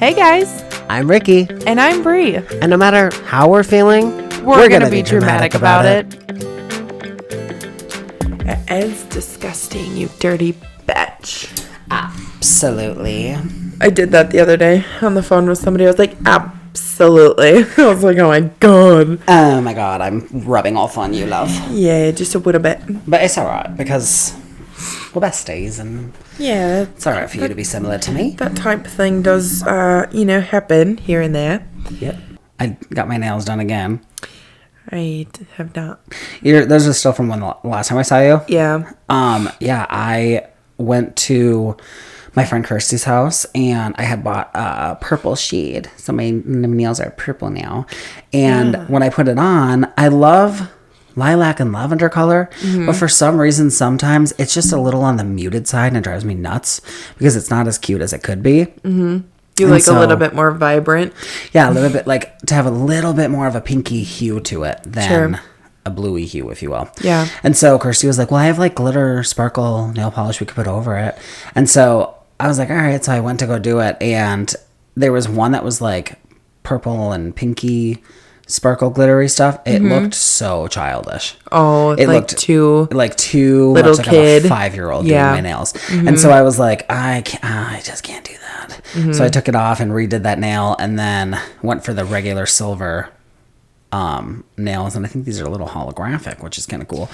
Hey guys, I'm Ricky, and I'm Bree. and no matter how we're feeling, We're gonna be dramatic about it. It's disgusting, you dirty bitch. Absolutely. I did that the other day on the phone with somebody. I was like, absolutely. I was like, oh my god. Oh my god, I'm rubbing off on you, love. Yeah, just a little bit. But it's alright, because we're besties, and Yeah, it's alright for you to be similar to me. that type of thing does, happen here and there. Yep. I got my nails done again. I have not. Those are still from when the last time I saw you? Yeah. Yeah, I went to my friend Kirsty's house, and I had bought a purple shade. So my nails are purple now. And when I put it on, I love lilac and lavender color. But for some reason, sometimes it's just a little on the muted side, and it drives me nuts because it's not as cute as it could be. You like a little bit more vibrant? Yeah, a little bit, like to have a little bit more of a pinky hue to it than a bluey hue, if you will. Yeah. And so Kirsty was like, well, I have like glitter sparkle nail polish we could put over it. And so I was like, all right. So I went to go do it. And there was one that was like purple and pinky sparkle glittery stuff. It looked so childish. Oh, It like looked two little kid. like a 5-year-old doing my nails. And so I was like, I just can't do that. So I took it off and redid that nail, and then went for the regular silver nails, and I think these are a little holographic, which is kind of cool.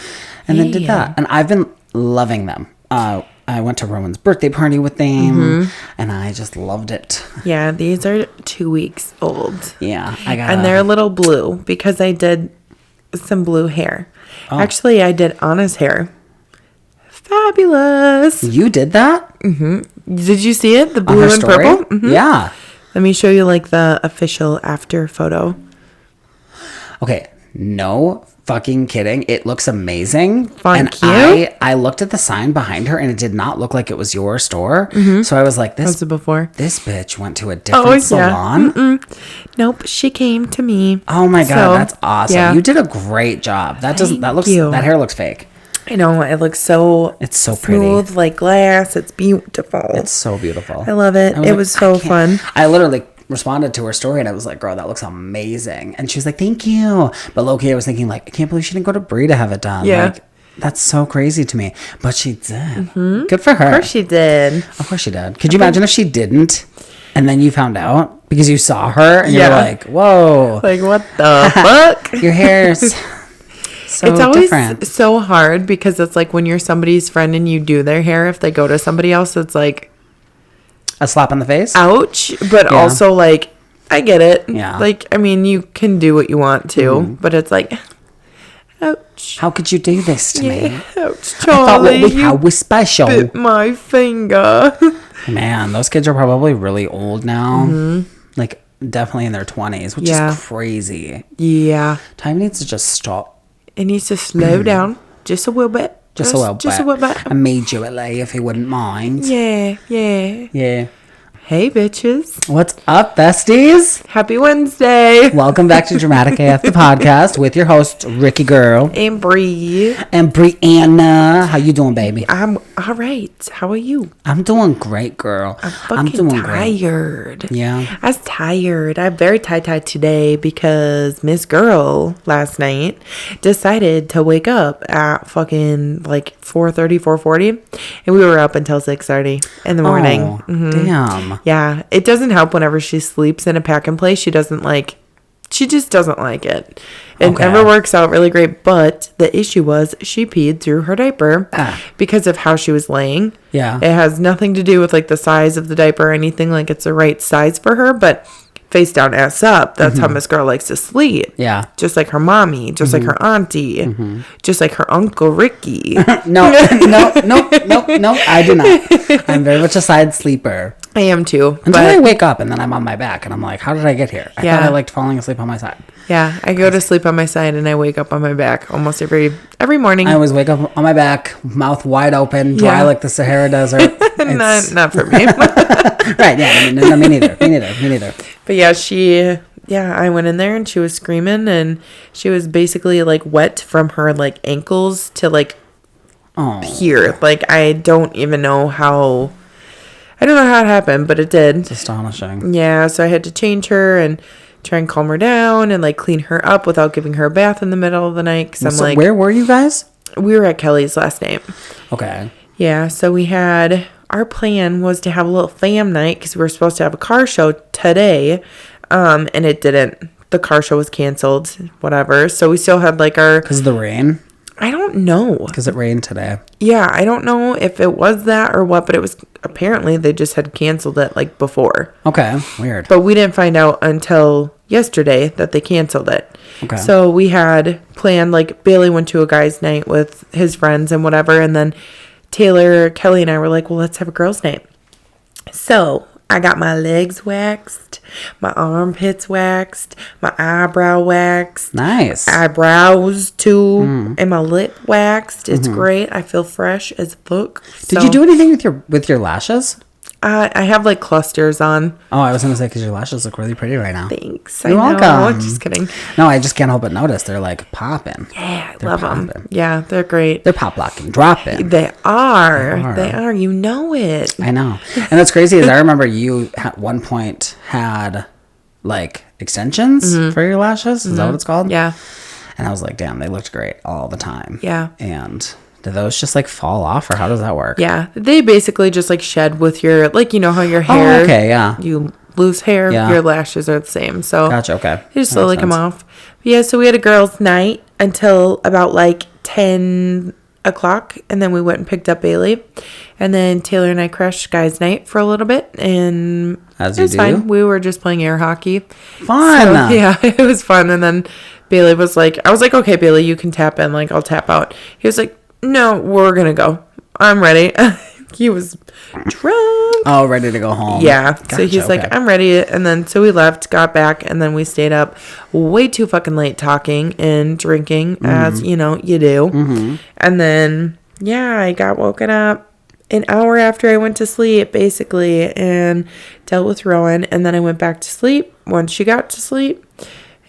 And then did that, and I've been loving them. I went to Rowan's birthday party with them, and I just loved it. Yeah, these are 2 weeks old. Yeah, I got. And they're a little blue because I did some blue hair. Oh. Actually, I did Anna's hair. Fabulous. You did that? Did you see it? The On blue her and story? purple? Yeah. Let me show you like the official after photo. Okay, no fucking kidding. It looks amazing. Thank and you. I looked at the sign behind her, and it did not look like it was your store. So I was like, How's it before? this bitch went to a different salon. Nope, she came to me. Oh my god, So, that's awesome. yeah. You did a great job. That hair looks fake. I know, it looks so It's so pretty. smooth like glass. It's beautiful. It's so beautiful. I love it. It was so fun. I literally responded to her story, and I was like, girl, that looks amazing. And she was like, thank you. But low-key, I was thinking, like, I can't believe she didn't go to Bree to have it done. Yeah. Like, that's so crazy to me. But she did. Good for her. Of course she did. Of course she did. Could you imagine if she didn't, and then you found out because you saw her, and you're like, whoa. Like, what the fuck? Your hair's so It's always different. so hard because it's like when you're somebody's friend and you do their hair, if they go to somebody else, it's like, A slap on the face? ouch. But also, like, I get it. Yeah. Like, I mean, you can do what you want to, but it's like, ouch. How could you do this to me? Ouch, I thought Charlie. what we had was special. Bit my finger. Man, those kids are probably really old now. Like, definitely in their 20s, which is crazy. Yeah. Time needs to just stop. It needs to slow down just a little bit. Just a little bit. Just a little bit. Immediately, if you wouldn't mind. Yeah. Yeah. Hey, bitches. What's up, besties? Happy Wednesday. Welcome back to Dramatic AF, the podcast, with your host, Ricky Girl. And Bree. And Brianna. How you doing, baby? I'm all right. How are you? I'm doing great, girl. I'm fucking tired. Yeah. I was tired. I'm very tired today because Miss Girl last night decided to wake up at fucking like 4:30, 4:40. And we were up until 6:30 in the morning. Oh, damn. Yeah. It doesn't help whenever she sleeps in a pack and play. She just doesn't like it. It never works out really great. But the issue was she peed through her diaper because of how she was laying. Yeah. It has nothing to do with like the size of the diaper or anything. Like it's the right size for her. But face down, ass up. That's how Miss Girl likes to sleep. Yeah. Just like her mommy. Just like her auntie. Just like her Uncle Ricky. No, I do not. I'm very much a side sleeper. I am too. Until I wake up, and then I'm on my back, and I'm like, how did I get here? I thought I liked falling asleep on my side. Yeah, I go to sleep on my side and I wake up on my back almost every morning. I always wake up on my back, mouth wide open, dry like the Sahara Desert. not for me. Right, yeah, no, me neither. But yeah, I went in there and she was screaming and she was basically like wet from her like ankles to like here. Like I don't even know how I don't know how it happened, but it did. It's astonishing. Yeah, so I had to change her and try and calm her down and like clean her up without giving her a bath in the middle of the night. Cause I'm like, where were you guys? We were at Kelly's last night. Okay. Yeah, so our plan was to have a little fam night because we were supposed to have a car show today, and it didn't. The car show was canceled, whatever. So we still had like our... Because of the rain? I don't know. Because it rained today. Yeah, I don't know if it was that or what, but it was... Apparently, they just had canceled it like before. Okay, weird. But we didn't find out until yesterday that they canceled it. Okay. So we had planned, like, Bailey went to a guy's night with his friends and whatever, and then Taylor, Kelly, and I were like, well, let's have a girls' night. So I got my legs waxed, my armpits waxed, my eyebrow waxed. Nice. Eyebrows, too, and my lip waxed. It's great. I feel fresh as fuck. Did you do anything with your lashes? I have, like, clusters on. Oh, I was going to say, because your lashes look really pretty right now. Thanks. You're welcome. Just kidding. No, I just can't help but notice. They're, like, popping. Yeah, I love them. Yeah, they're great. They're pop-locking, dropping. They are. You know it. I know. And what's crazy is I remember you at one point had, like, extensions for your lashes. Is that what it's called? Yeah. And I was like, damn, they looked great all the time. Yeah. And... do those just like fall off, or how does that work? Yeah, they basically just like shed with your, like, you know how your hair, okay, yeah, you lose hair, your lashes are the same. So gotcha, okay, they just slowly come off. But yeah, so we had a girls' night until about like 10 o'clock, and then we went and picked up Bailey, and then Taylor and I crashed guys' night for a little bit, and it was fine. We were just playing air hockey. Fun. So, yeah, it was fun. And then Bailey was like, I was like, okay, Bailey, you can tap in, like I'll tap out. He was like, no, we're gonna go. I'm ready. He was drunk. Oh, ready to go home. Yeah. Gotcha, so he's like, I'm ready. And then so we left, got back, and then we stayed up way too fucking late talking and drinking, as you know, you do. And then I got woken up an hour after I went to sleep, basically, and dealt with Rowan. And then I went back to sleep once she got to sleep.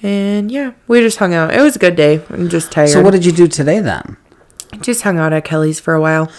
And we just hung out. It was a good day. I'm just tired. So what did you do today then? Just hung out at Kelly's for a while.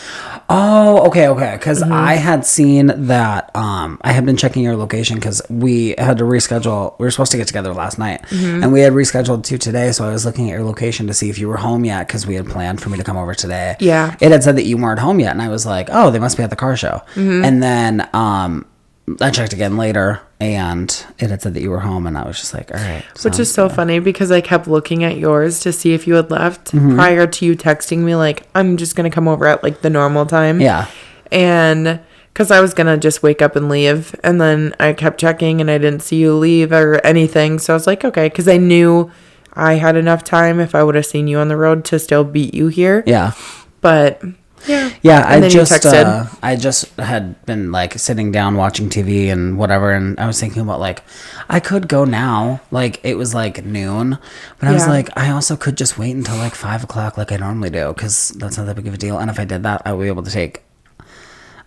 Oh, okay. Because I had seen that. I had been checking your location because we had to reschedule. We were supposed to get together last night, and we had rescheduled to today. So I was looking at your location to see if you were home yet, because we had planned for me to come over today. Yeah, it had said that you weren't home yet, and I was like, oh, they must be at the car show. And then I checked again later, and it had said that you were home, and I was just like, all right. Which is so funny, because I kept looking at yours to see if you had left prior to you texting me, like, I'm just going to come over at, like, the normal time. Yeah. And because I was going to just wake up and leave, and then I kept checking, and I didn't see you leave or anything. So I was like, okay, because I knew I had enough time if I would have seen you on the road to still beat you here. Yeah. But... Yeah, I just had been like sitting down watching TV and whatever, and I was thinking about like I could go now, like it was like noon, but I was like, I also could just wait until like 5 o'clock like I normally do, because that's not that big of a deal, and if I did that I would be able to take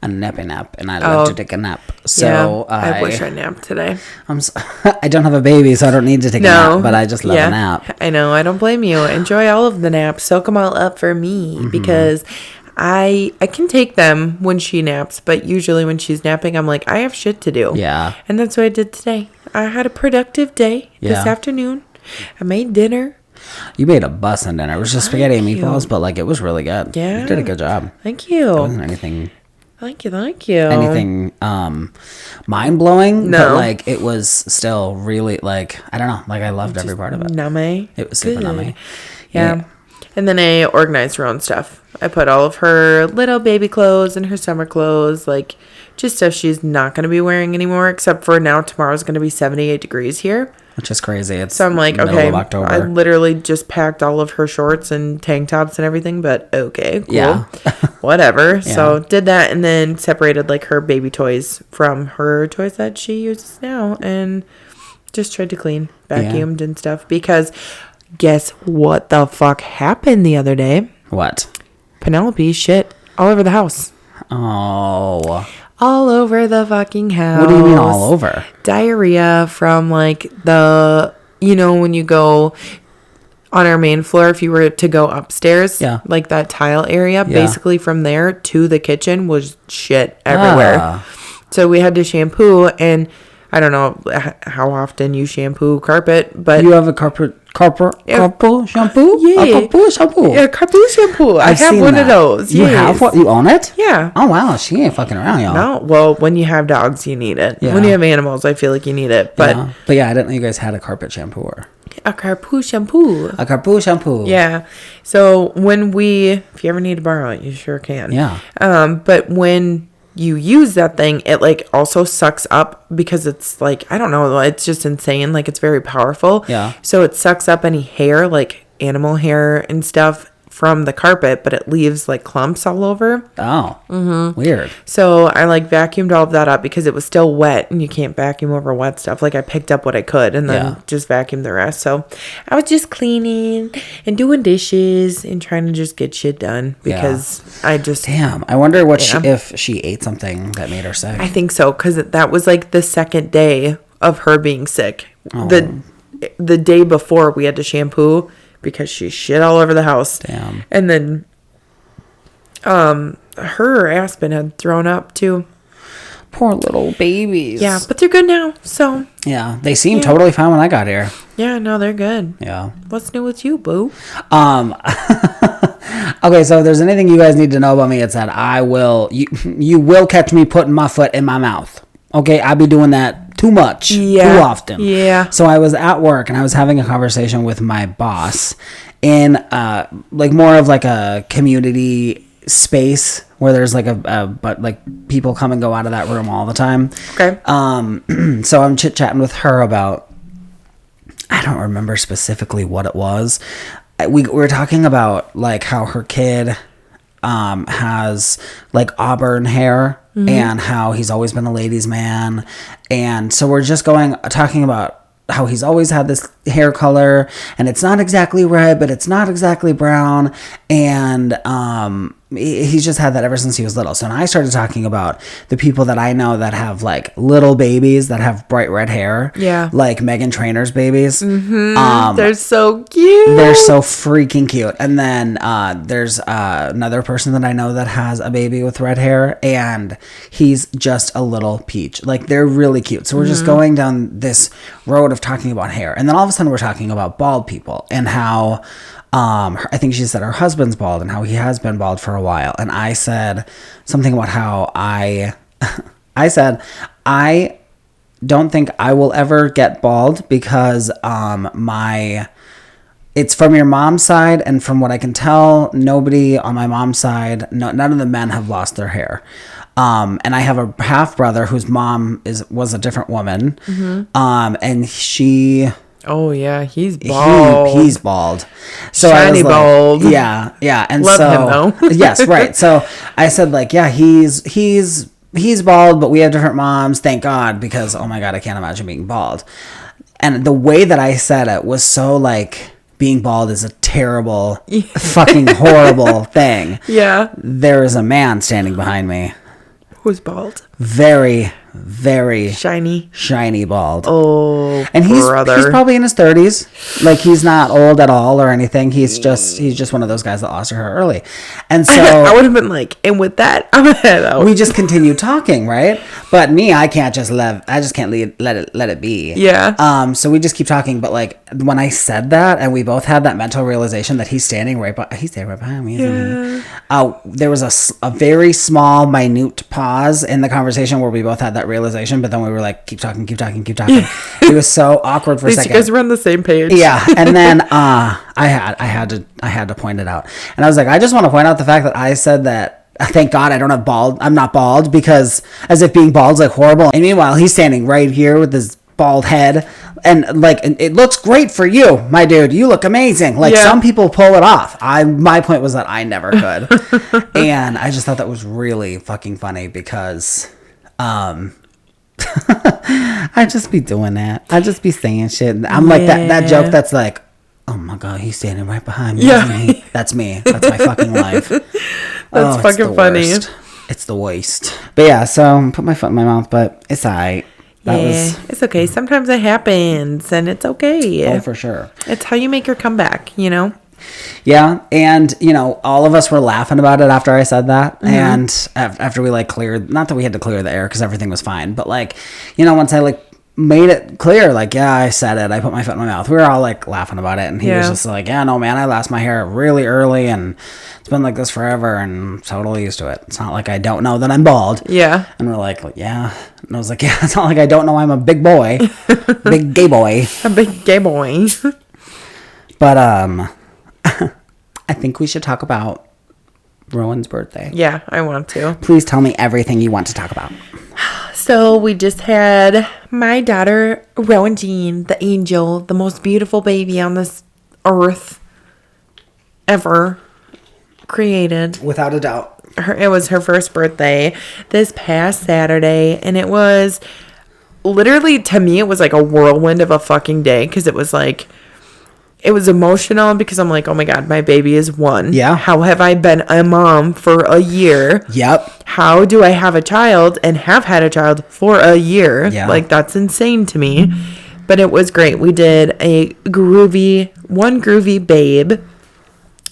a nappy nap, and I love to take a nap. So I wish I napped today. I don't have a baby, so I don't need to take a nap, but I just love a nap. I know, I don't blame you. Enjoy all of the naps, soak them all up for me, because I can take them when she naps, but usually when she's napping, I'm like, I have shit to do. Yeah. And that's what I did today. I had a productive day this afternoon. I made dinner. You made a bussin' dinner. It was just spaghetti and meatballs, but like it was really good. Yeah. You did a good job. Thank you. It wasn't anything. Thank you. Anything mind blowing? No. But like it was still really like, I don't know, like I loved every part of it. Nummy. It was super nummy. Yeah. And then I organized her own stuff. I put all of her little baby clothes and her summer clothes, like just stuff she's not going to be wearing anymore, except for now tomorrow's going to be 78 degrees here. Which is crazy. It's so I'm like, okay, I literally just packed all of her shorts and tank tops and everything, but okay, cool. Yeah. Whatever. Yeah. So did that, and then separated like her baby toys from her toys that she uses now, and just tried to clean, vacuumed and stuff, because guess what the fuck happened the other day? What? Penelope shit all over the house. Oh. All over the fucking house. What do you mean all over? Diarrhea from like the, you know, when you go on our main floor, if you were to go upstairs, like that tile area, basically from there to the kitchen was shit everywhere. So we had to shampoo, and I don't know how often you shampoo carpet, but you have a carpet shampoo? Yeah. A carpet shampoo. Yeah, carpet shampoo. I have one of those. You have one? You own it? Yeah. Oh, wow. She ain't fucking around, y'all. No. Well, when you have dogs, you need it. Yeah. When you have animals, I feel like you need it. But yeah, I didn't know you guys had a carpet shampooer. A carpoo shampoo. A carpoo shampoo. Yeah. So if you ever need to borrow it, you sure can. Yeah. But when you use that thing, it like also sucks up, because it's like, I don't know, it's just insane. Like, it's very powerful. Yeah. So it sucks up any hair, like animal hair and stuff, from the carpet, but it leaves like clumps all over. Oh. Mm-hmm. Weird. So I like vacuumed all of that up, because it was still wet, and you can't vacuum over wet stuff. Like, I picked up what I could and then just vacuumed the rest. So I was just cleaning and doing dishes and trying to just get shit done, because I just... Damn. I wonder if she ate something that made her sick. I think so, because that was like the second day of her being sick. Oh. The day before, we had to shampoo because she shit all over the house. Damn. And then her Aspen had thrown up too. Poor little babies. Yeah, but they're good now. So yeah, they seemed totally fine when I got here. Yeah, no, they're good. Yeah. What's new with you, boo? Okay, so if there's anything you guys need to know about me, it's that you will catch me putting my foot in my mouth. Okay, I be doing that too much, too often. Yeah. So I was at work and I was having a conversation with my boss in like more of like a community space where there's like but like people come and go out of that room all the time. Okay. So I'm chit-chatting with her about, I don't remember specifically what it was. We were talking about like how her kid has like auburn hair, and how he's always been a ladies' man. And so we're just talking about how he's always had this hair color, and it's not exactly red, but it's not exactly brown. And he's just had that ever since he was little. So when I started talking about the people that I know that have like little babies that have bright red hair, like Meghan Trainor's babies, they're so cute. They're so freaking cute. And then there's another person that I know that has a baby with red hair, and he's just a little peach. Like, they're really cute. So we're just going down this road of talking about hair, and then all of a sudden we're talking about bald people and how I think she said her husband's bald and how he has been bald for a while. And I said something about how I said, I don't think I will ever get bald because it's from your mom's side. And from what I can tell, nobody on my mom's side, none of the men have lost their hair. And I have a half brother whose mom was a different woman. And she... Oh yeah, he's bald. He's bald. So shiny I was bald. Like, yeah. And love so him though. yes, right. So I said like, yeah, he's bald, but we have different moms. Thank God, because oh my God, I can't imagine being bald. And the way that I said it was so like, being bald is a terrible, fucking horrible thing. Yeah. There is a man standing behind me. Who's bald? Very, very shiny bald. Oh, and he's probably in his 30s. Like, he's not old at all or anything. He's just one of those guys that lost her hair early. And so I would have been like, and with that, I'm ahead out. We just continued talking, right? But me, I just can't let it be. Yeah. So we just keep talking. But like, when I said that, and we both had that mental realization that he's standing right behind me, isn't he? There was a very small, minute pause in the conversation where we both had that realization, but then we were like, keep talking. It was so awkward for a second. You guys were on the same page. Yeah. And then I had to point it out. And I was like, I just want to point out the fact that I said that, thank God I'm not bald, because as if being bald is like horrible. And meanwhile, he's standing right here with his bald head, and like, it looks great for you, my dude. You look amazing. Like, some people pull it off. My point was that I never could. And I just thought that was really fucking funny, because I just be doing that. I just be saying shit. I'm like that joke that's like, oh my God, he's standing right behind me. Yeah. That's me. That's my fucking life. That's fucking funny. Worst. It's the worst. But yeah, so put my foot in my mouth, but it's alright. It's okay. Sometimes it happens, and it's okay. Oh, for sure. It's how you make your comeback, you know? Yeah, and all of us were laughing about it after I said that, and after we cleared, not that we had to clear the air because everything was fine, but once I made it clear, yeah, I said it, I put my foot in my mouth, we were all laughing about it, and he was just yeah, no man, I lost my hair really early, and it's been like this forever, and totally used to it. It's not like I don't know that I'm bald. Yeah. And we're yeah, and I was yeah, it's not like I don't know I'm a big boy. Big gay boy. A big gay boy. But I think we should talk about Rowan's birthday. Yeah, I want to. Please tell me everything you want to talk about. So we just had my daughter, Rowan Jean, the angel, the most beautiful baby on this earth ever created. Without a doubt. It was her first birthday this past Saturday, and it was literally, to me, it was like a whirlwind of a fucking day, because it was it was emotional because I'm oh my God, my baby is 1. Yeah. How have I been a mom for a year? Yep. How do I have a child and have had a child for a year? Yeah. That's insane to me. But it was great. We did one groovy babe.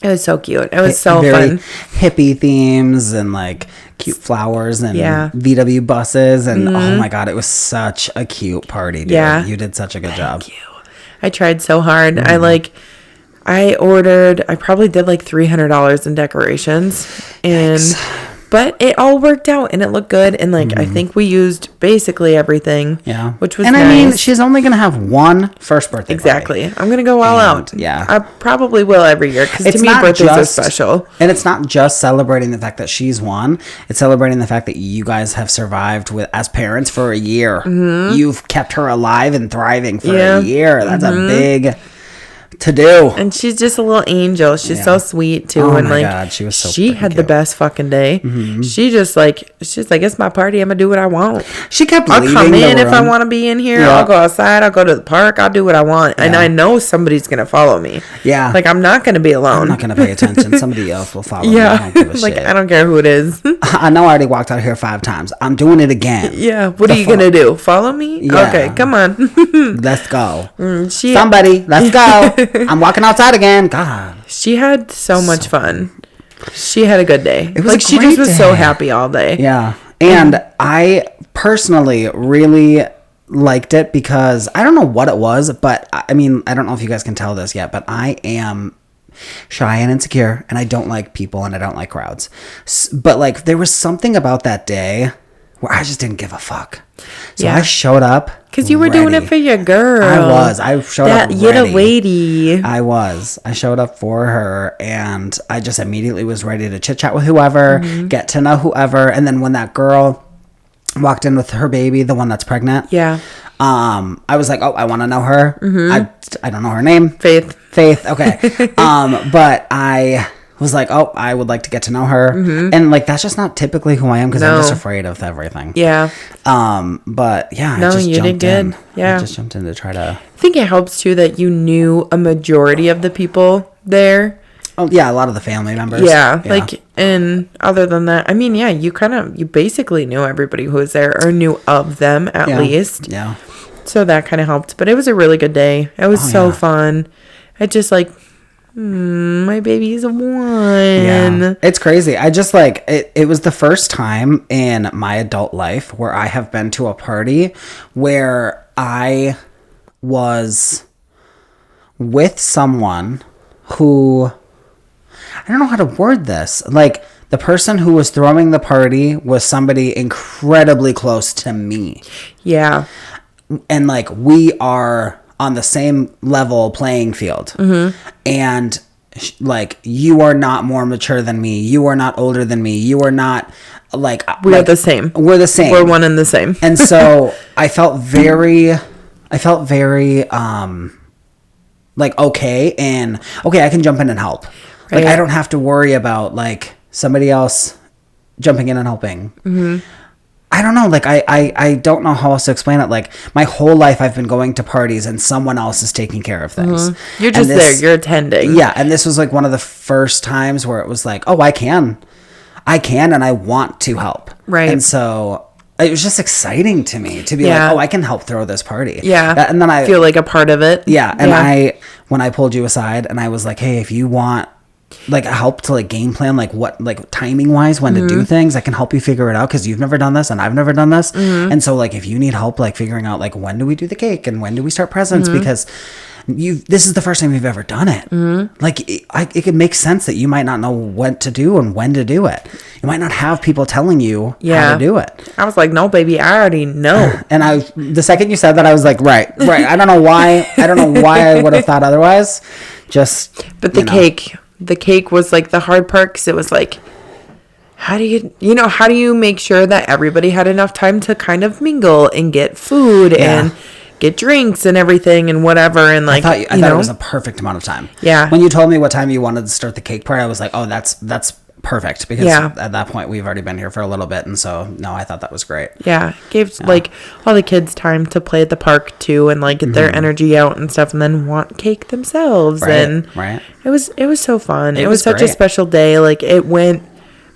It was so cute. It was so Very fun. Hippie themes and cute flowers and VW buses and oh my God, it was such a cute party, dude. Yeah. You did such a good job. Thank you. I tried so hard. I probably did $300 in decorations, and but it all worked out and it looked good, and I think we used basically everything. Yeah, which was nice. I mean, she's only gonna have one first birthday. Exactly. Party. I'm gonna go all out. Yeah, I probably will every year because to me birthdays are special. And it's not just celebrating the fact that she's one; it's celebrating the fact that you guys have survived as parents for a year. Mm-hmm. You've kept her alive and thriving for a year. That's a big to do. And she's just a little angel. She's so sweet too. Oh and my God, she was so she had cute. the best fucking day. Mm-hmm. She's it's my party. I'm gonna do what I want. She kept I'll leaving come in the if I room. want to be in here. I'll go outside. I'll go to the park. I'll do what I want. And I know somebody's gonna follow me. Yeah. I'm not gonna be alone. I'm not gonna pay attention. Somebody else will follow me. I don't give a shit. I don't care who it is. I know I already walked out here 5 times. I'm doing it again. Yeah. What are you gonna do? Follow me? Yeah. Okay, come on. Let's go. Somebody, let's go. I'm walking outside again. God. She had so much fun. She had a good day. It was she just was so happy all day. Yeah. And I personally really liked it because I don't know what it was, but I mean, I don't know if you guys can tell this yet, but I am shy and insecure, and I don't like people, and I don't like crowds. But there was something about that day where I just didn't give a fuck. So I showed up because you were doing it for your girl. I showed up ready. That little lady. I showed up for her, and I just immediately was ready to chit chat with whoever, get to know whoever, and then when that girl walked in with her baby, the one that's pregnant. Yeah. I was like, oh, I want to know her. I don't know her name. Faith. Okay. But I was like, oh, I would like to get to know her. And that's just not typically who I am because I'm just afraid of everything. Yeah. But yeah, no, I just you jumped did good. in. Yeah. I just jumped in to try to. I think it helps too that you knew a majority of the people there. Oh yeah, a lot of the family members. Yeah. And other than that, I mean, yeah, you basically knew everybody who was there or knew of them at least. Yeah. So that kind of helped. But it was a really good day. It was so fun. I just my baby's 1. Yeah. It's crazy. I just it was the first time in my adult life where I have been to a party where I was with someone who, I don't know how to word this. The person who was throwing the party was somebody incredibly close to me. Yeah. And we are on the same level playing field. And you are not more mature than me. You are not older than me. You are not we're the same. We're the same. We're one and the same. And so I felt very okay, and okay, I can jump in and help. Right. I don't have to worry about somebody else jumping in and helping. I don't know. I don't know how else to explain it. My whole life I've been going to parties and someone else is taking care of things. You're just there. You're attending. Yeah. And this was one of the first times where it was oh, I can and I want to help. Right. And so it was just exciting to me to be like, oh, I can help throw this party. Yeah. And then I feel like a part of it. Yeah. And when I pulled you aside and I was like, hey, if you want like help to like game plan, like what, like timing wise, when to do things, I can help you figure it out because you've never done this and I've never done this. And so like if you need help like figuring out like when do we do the cake and when do we start presents, because this is the first time you've ever done it. Like it could make sense that you might not know what to do and when to do it. You might not have people telling you how to do it. I was like, no, baby, I already know. And the second you said that, I was like, right. I don't know why I would have thought otherwise. But the cake was like the hard part, because it was like, how do you make sure that everybody had enough time to kind of mingle and get food and get drinks and everything and whatever, and like I thought it was a perfect amount of time. Yeah. When you told me what time you wanted to start the cake part, I was like, oh, that's perfect, because at that point we've already been here for a little bit, and so no, I thought that was great. Yeah, gave like all the kids time to play at the park too, and like get their energy out and stuff, and then want cake themselves. Right. It was so fun. It was such great. A special day. Like it went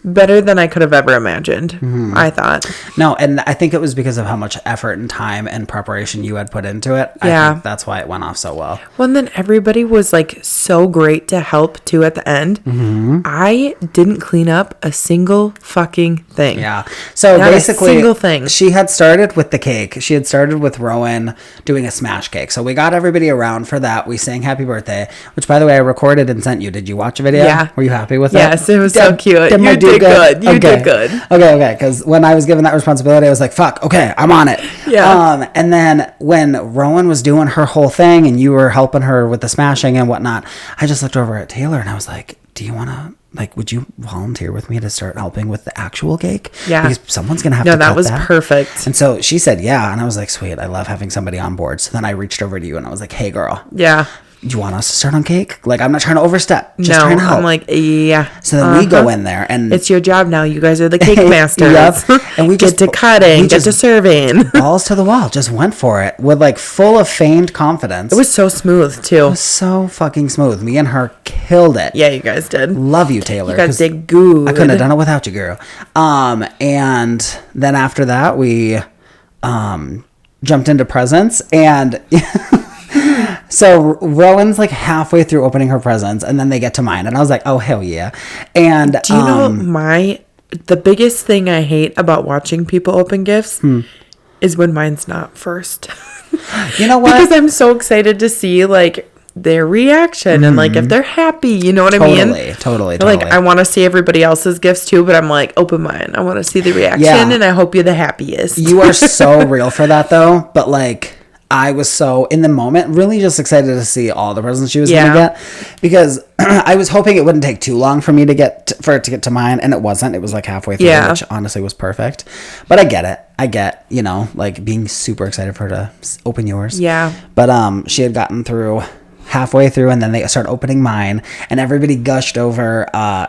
better than I could have ever imagined, I thought. No, and I think it was because of how much effort and time and preparation you had put into it. Yeah. I think that's why it went off so well. Well, and then everybody was like so great to help too at the end. I didn't clean up a single fucking thing. Yeah. So not basically, a single thing. She had started with the cake. She had started with Rowan doing a smash cake. So we got everybody around for that. We sang happy birthday, which by the way, I recorded and sent you. Did you watch a video? Yeah. Were you happy with it? Yes, it was so cute. You did good. You did good. Okay. Because when I was given that responsibility, I was like, fuck, okay, I'm on it. Yeah. And then when Rowan was doing her whole thing and you were helping her with the smashing and whatnot, I just looked over at Taylor and I was like, do you want to, like, would you volunteer with me to start helping with the actual cake? Yeah. Because someone's going to have to cut that. No, that was perfect. And so she said, yeah. And I was like, sweet, I love having somebody on board. So then I reached over to you and I was like, hey, girl. Yeah. Do you want us to start on cake? Like, I'm not trying to overstep. Just trying to help. I'm like, yeah. So then we go in there and it's your job now. You guys are the cake masters. Yep. And we get to cutting, get to serving. Balls to the wall. Just went for it with like full of feigned confidence. It was so smooth too. It was so fucking smooth. Me and her killed it. Yeah, you guys did. Love you, Taylor. You guys did good. I couldn't have done it without you, girl. And then after that we jumped into presents and so Rowan's like halfway through opening her presents and then they get to mine and I was like, oh hell yeah. And do you know the biggest thing I hate about watching people open gifts is when mine's not first. You know what? Because I'm so excited to see like their reaction and like if they're happy, you know what I mean? Totally. Like I want to see everybody else's gifts too, but I'm like, open mine. I want to see the reaction and I hope you're the happiest. You are so real for that though, but like I was so in the moment really just excited to see all the presents she was going to get because I was hoping it wouldn't take too long for me to get for it to get to mine, and it wasn't. It was like halfway through, which honestly was perfect. But I get it. I get, like being super excited for her to open yours. Yeah. But she had gotten through halfway through and then they started opening mine and everybody gushed over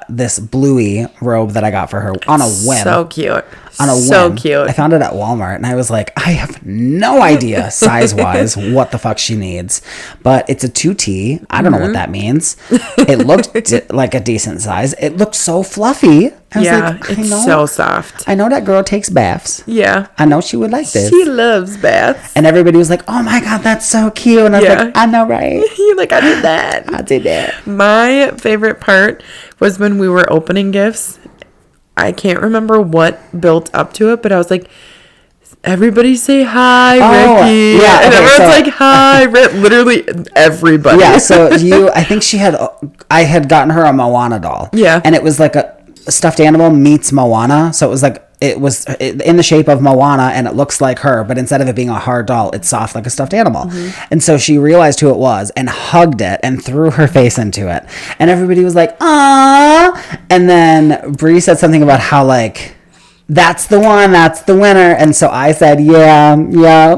this bluey robe that I got for her on a whim. So cute. On a whim. So cute. I found it at Walmart and I was like, I have no idea size wise what the fuck she needs, but it's a 2T. I don't know what that means. It looked like a decent size. It looked so fluffy. I was like, it's so soft. I know that girl takes baths. Yeah. I know she would like this. She loves baths. And everybody was like, oh my God, that's so cute. And I was like, I know, right? You're like, I did that. I did that. My favorite part was when we were opening gifts. I can't remember what built up to it, but I was like, everybody say hi, Ricky. Yeah, and everyone's like, hi, literally everybody. Yeah, so I had gotten her a Moana doll. Yeah. And it was like a stuffed animal meets Moana. So it was like, it was in the shape of Moana and it looks like her, but instead of it being a hard doll, it's soft like a stuffed animal. And so she realized who it was and hugged it and threw her face into it. And everybody was like, "Aww." And then Bree said something about how like, that's the one, that's the winner. And so I said, yeah,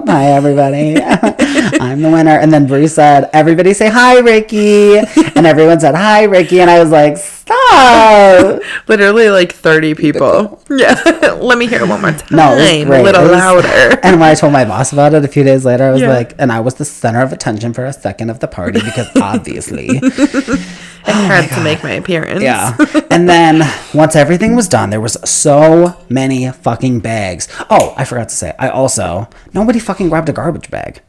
hi everybody. I'm the winner. And then Bree said, everybody say hi, Ricky. And everyone said, hi, Ricky. And I was like, stop. up? Literally like 30 people. Yeah. Let me hear it one more time. No, it was great. A little louder. And when I told my boss about it a few days later, I was like, and I was the center of attention for a second of the party because obviously I had to make my appearance. Yeah. And then once everything was done, there was so many fucking bags. Oh, I forgot to say, nobody fucking grabbed a garbage bag.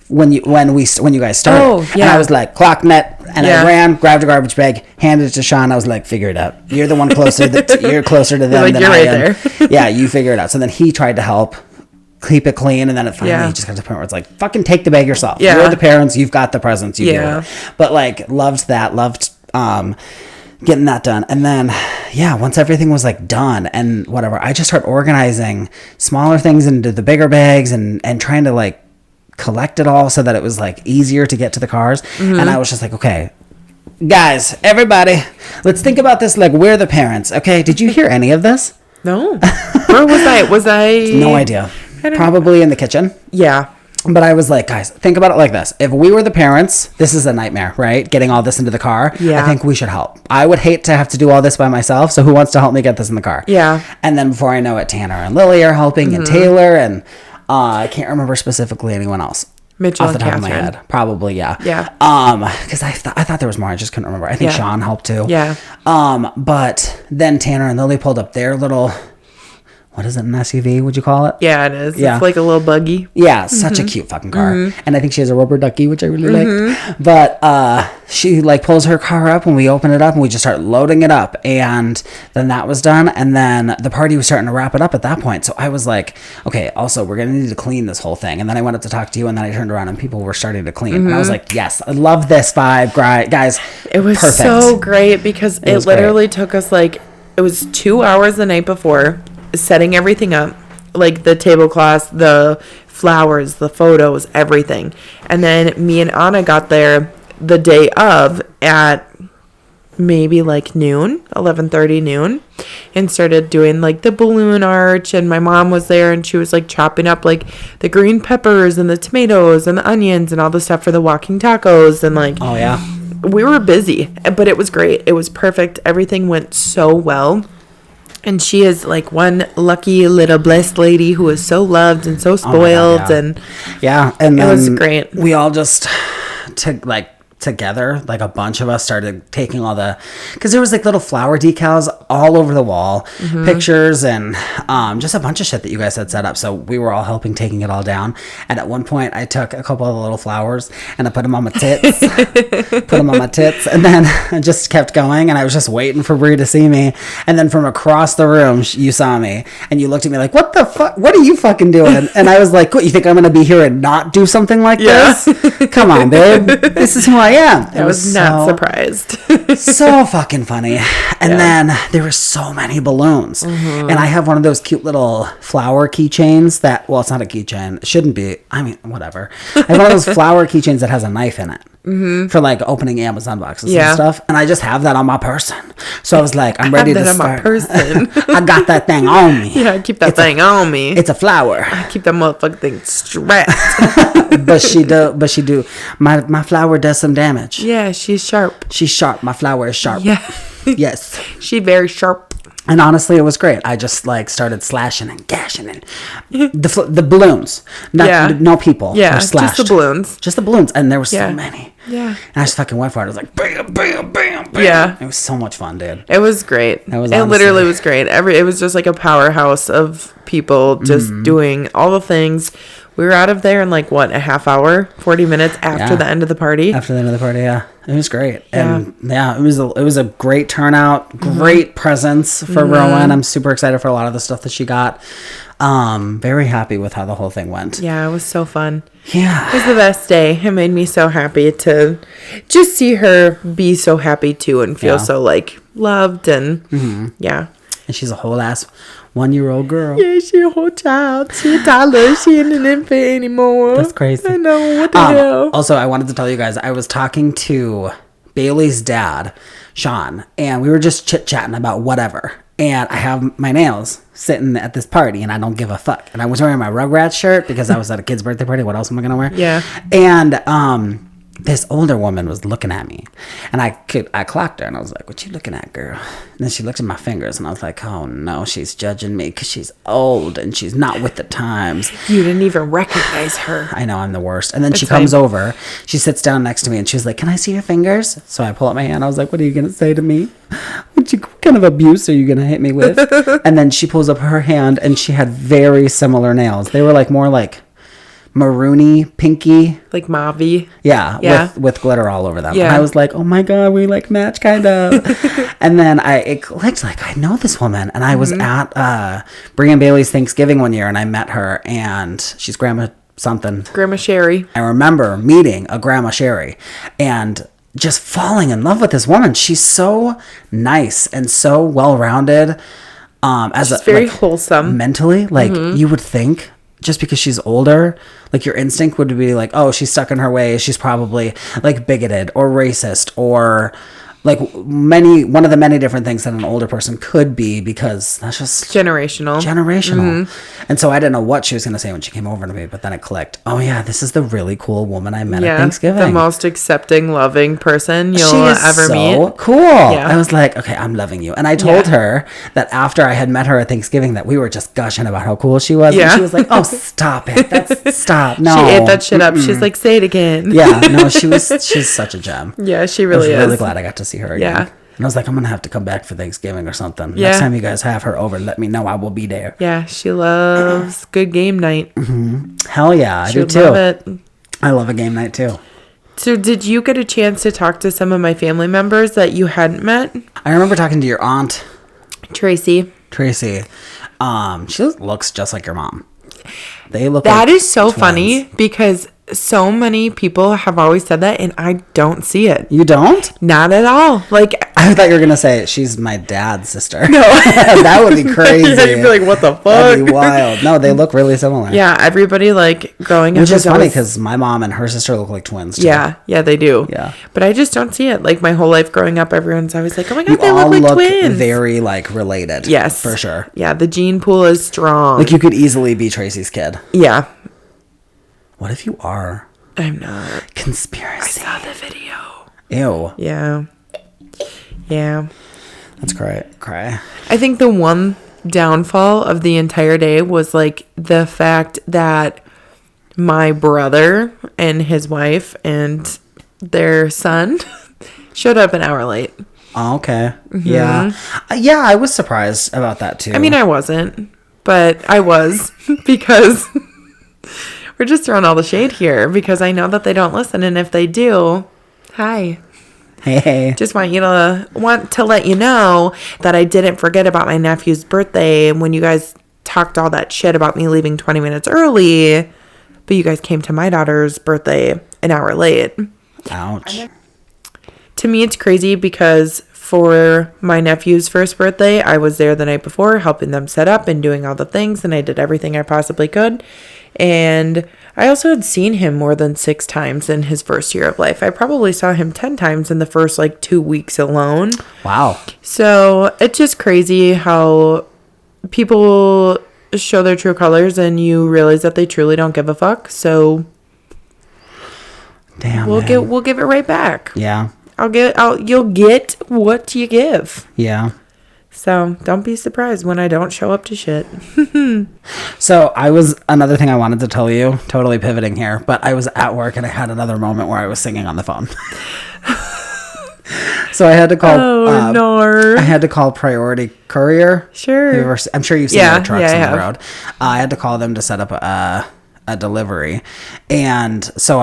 When you guys started. Oh, yeah. And I was like, clock net, and I ran, grabbed a garbage bag, handed it to Choan. I was like, figure it out. You're the one closer. You're closer to them like, than you're I right am. There. Yeah, you figure it out. So then he tried to help keep it clean, and then it finally just got to the point where it's like, fucking take the bag yourself. Yeah. You're the parents. You've got the presents. You do it. But like, loved getting that done. And then once everything was like done and whatever, I just started organizing smaller things into the bigger bags and trying to like collect it all so that it was like easier to get to the cars. And I was just like, okay, guys, everybody, let's think about this like we're the parents. Okay, did you hear any of this? No. Where was I no idea. Probably in the kitchen. Yeah. But I was like, guys, think about it like this. If we were the parents, this is a nightmare, right? Getting all this into the car. Yeah. I think we should help. I would hate to have to do all this by myself. So who wants to help me get this in the car? Yeah. And then before I know it, Tanner and Lily are helping and Taylor. And I can't remember specifically anyone else. Mitchell off the and top Catherine. of my head. Probably, yeah. Yeah. Because I thought there was more. I just couldn't remember. I think Choan helped too. Yeah. But then Tanner and Lily pulled up their little... What is it, an SUV, would you call it? Yeah, it is. Yeah. It's like a little buggy. Yeah, such a cute fucking car. And I think she has a rubber ducky, which I really like. But she like pulls her car up and we open it up and we just start loading it up. And then that was done. And then the party was starting to wrap it up at that point. So I was like, okay, also, we're going to need to clean this whole thing. And then I went up to talk to you and then I turned around and people were starting to clean. And I was like, yes, I love this vibe, guys. It was perfect. So great because it literally took us like, it was 2 hours the night before. Setting everything up, like the tablecloths, the flowers, the photos, everything. And then me and Anna got there the day of at maybe like noon, 11:30 noon, and started doing like the balloon arch. And my mom was there and she was like chopping up like the green peppers and the tomatoes and the onions and all the stuff for the walking tacos. And like, oh yeah, we were busy, but it was great. It was perfect. Everything went so well. And she is like one lucky little blessed lady who is so loved and so spoiled. Oh my God, and it was great. We all just together, like a bunch of us started taking all the, because there was like little flower decals all over the wall, pictures and just a bunch of shit that you guys had set up. So we were all helping taking it all down. And at one point I took a couple of the little flowers and I put them on my tits, and then I just kept going and I was just waiting for Bree to see me. And then from across the room, you saw me and you looked at me like, what the fuck? What are you fucking doing? And I was like, what, you think I'm going to be here and not do something like this? Come on, babe. This is who I am. I was not surprised. So fucking funny. And then there were so many balloons. And I have one of those cute little flower keychains that, well, it's not a keychain. It shouldn't be. I mean, whatever. I have one of those flower keychains that has a knife in it. For like opening Amazon boxes and stuff. And I just have that on my person. So I was like, I'm ready to start. On my person. I got that thing on me. Yeah, I keep that thing on me. It's a flower. I keep that motherfucking thing strapped. But she do. My flower does some damage. Yeah, she's sharp. She's sharp. My flower is sharp. Yeah. Yes. She very sharp. And honestly, it was great. I just like started slashing and gashing and the balloons. No people. Yeah, were slashed. just the balloons. Just the balloons. And there were so many. Yeah. And I just fucking went for it. I was like, bam, bam, bam, bam. Yeah. It was so much fun, dude. It was great. It literally was great. It was just like a powerhouse of people just doing all the things. We were out of there in like, what, a half hour, 40 minutes after the end of the party? After the end of the party, yeah. It was great. And it was a great turnout, great presence for Rowan. I'm super excited for a lot of the stuff that she got. Very happy with how the whole thing went. Yeah, it was so fun. Yeah. It was the best day. It made me so happy to just see her be so happy too and feel so like loved and yeah. And she's a whole ass 1-year-old girl. Yeah, she's a whole child. She's a toddler. She ain't an infant anymore. That's crazy. I know. What the hell? Also, I wanted to tell you guys, I was talking to Bailey's dad, Choan, and we were just chit-chatting about whatever. And I have my nails sitting at this party, and I don't give a fuck. And I was wearing my Rugrats shirt because I was at a kid's birthday party. What else am I going to wear? Yeah. And this older woman was looking at me, and I clocked her, and I was like, "What you looking at, girl?" And then she looked at my fingers, and I was like, "Oh no, she's judging me because she's old and she's not with the times." You didn't even recognize her. I know, I'm the worst. And then she comes over, she sits down next to me, and she's like, "Can I see your fingers?" So I pull out my hand. I was like, "What are you gonna say to me? What kind of abuse are you gonna hit me with?" And then she pulls up her hand, and she had very similar nails. They were like more like maroony, pinky, like mauve. Yeah. With glitter all over them. Yeah. And I was like, oh my god, we like match kind of. And then it clicked, like, I know this woman. And I was at Bree and Bailey's Thanksgiving one year, and I met her, and she's Grandma something. Grandma Sherry. I remember meeting a Grandma Sherry and just falling in love with this woman. She's so nice and so well-rounded. She's very wholesome. Mentally, like, you would think, just because she's older, like, your instinct would be like, oh, she's stuck in her ways, she's probably like bigoted or racist or like one of the many different things that an older person could be, because that's just generational. And so I didn't know what she was going to say when she came over to me, but then it clicked. Oh yeah, this is the really cool woman I met at Thanksgiving. The most accepting, loving person you'll ever meet. So cool. Yeah. I was like, okay, I'm loving you. And I told her that after I had met her at Thanksgiving that we were just gushing about how cool she was. Yeah. And she was like, oh, stop it. Stop. No. She ate that shit up. She's like, say it again. Yeah. No, she's such a gem. Yeah, she really is. I was really glad I got to see her again. Yeah. And I was like, I'm going to have to come back for Thanksgiving or something. Yeah. Next time you guys have her over, let me know. I will be there. Yeah, she loves good game night. Hell yeah, I do too. Love it. I love a game night too. So did you get a chance to talk to some of my family members that you hadn't met? I remember talking to your aunt. Tracy. She looks just like your mom. They look that like is so twins. Funny because so many people have always said that, and I don't see it. You don't? Not at all. Like, I thought you were gonna say she's my dad's sister. No, that would be crazy. You'd be like, "What the fuck?" That'd be wild. No, they look really similar. Yeah, everybody like growing up. Which is funny because my mom and her sister look like twins too. Yeah, they do. Yeah, but I just don't see it. Like my whole life growing up, everyone's always like, "Oh my god, they look like twins." Very like related. Yes, for sure. Yeah, the gene pool is strong. Like you could easily be Tracy's kid. Yeah. What if you are? I'm not. Conspiracy. I saw the video. Ew. Yeah. That's cray. I think the one downfall of the entire day was like the fact that my brother and his wife and their son showed up an hour late. Oh, okay. Mm-hmm. Yeah, I was surprised about that too. I mean, I wasn't, but I was because we're just throwing all the shade here because I know that they don't listen, and if they do, hi. Hey. Just want to let you know that I didn't forget about my nephew's birthday when you guys talked all that shit about me leaving 20 minutes early, but you guys came to my daughter's birthday an hour late. Ouch. To me, it's crazy because for my nephew's first birthday, I was there the night before helping them set up and doing all the things, and I did everything I possibly could. And I also had seen him more than 6 times in his first year of life. I probably saw him 10 times in the first 2 weeks alone. Wow. So it's just crazy how people show their true colors and you realize that they truly don't give a fuck. So damn, we'll give it right back. Yeah. You'll get what you give. Yeah. So don't be surprised when I don't show up to shit. So another thing I wanted to tell you, totally pivoting here, but I was at work and I had another moment where I was singing on the phone. So I had to call. I had to call Priority Courier. Sure. I'm sure you've seen their trucks on the road. I had to call them to set up a delivery, and so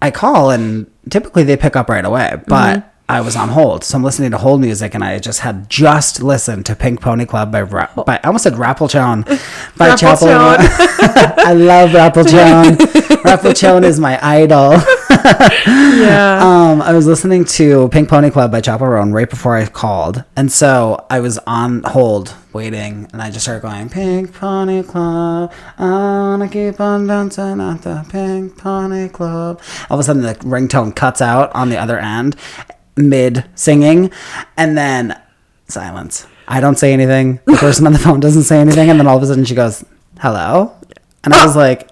I call and typically they pick up right away, but I was on hold, so I'm listening to hold music, and I had just listened to Pink Pony Club by I almost said Rhappell Choan by Chapel. I love Rhappell Choan. Rhappell Choan is my idol. Yeah. I was listening to Pink Pony Club by Chapel Rowan right before I called, and so I was on hold waiting, and I just started going, Pink Pony Club, I wanna keep on dancing at the Pink Pony Club. All of a sudden the ringtone cuts out on the other end mid singing, and then silence. I don't say anything, the person on the phone doesn't say anything, and then all of a sudden she goes, hello, and I was like,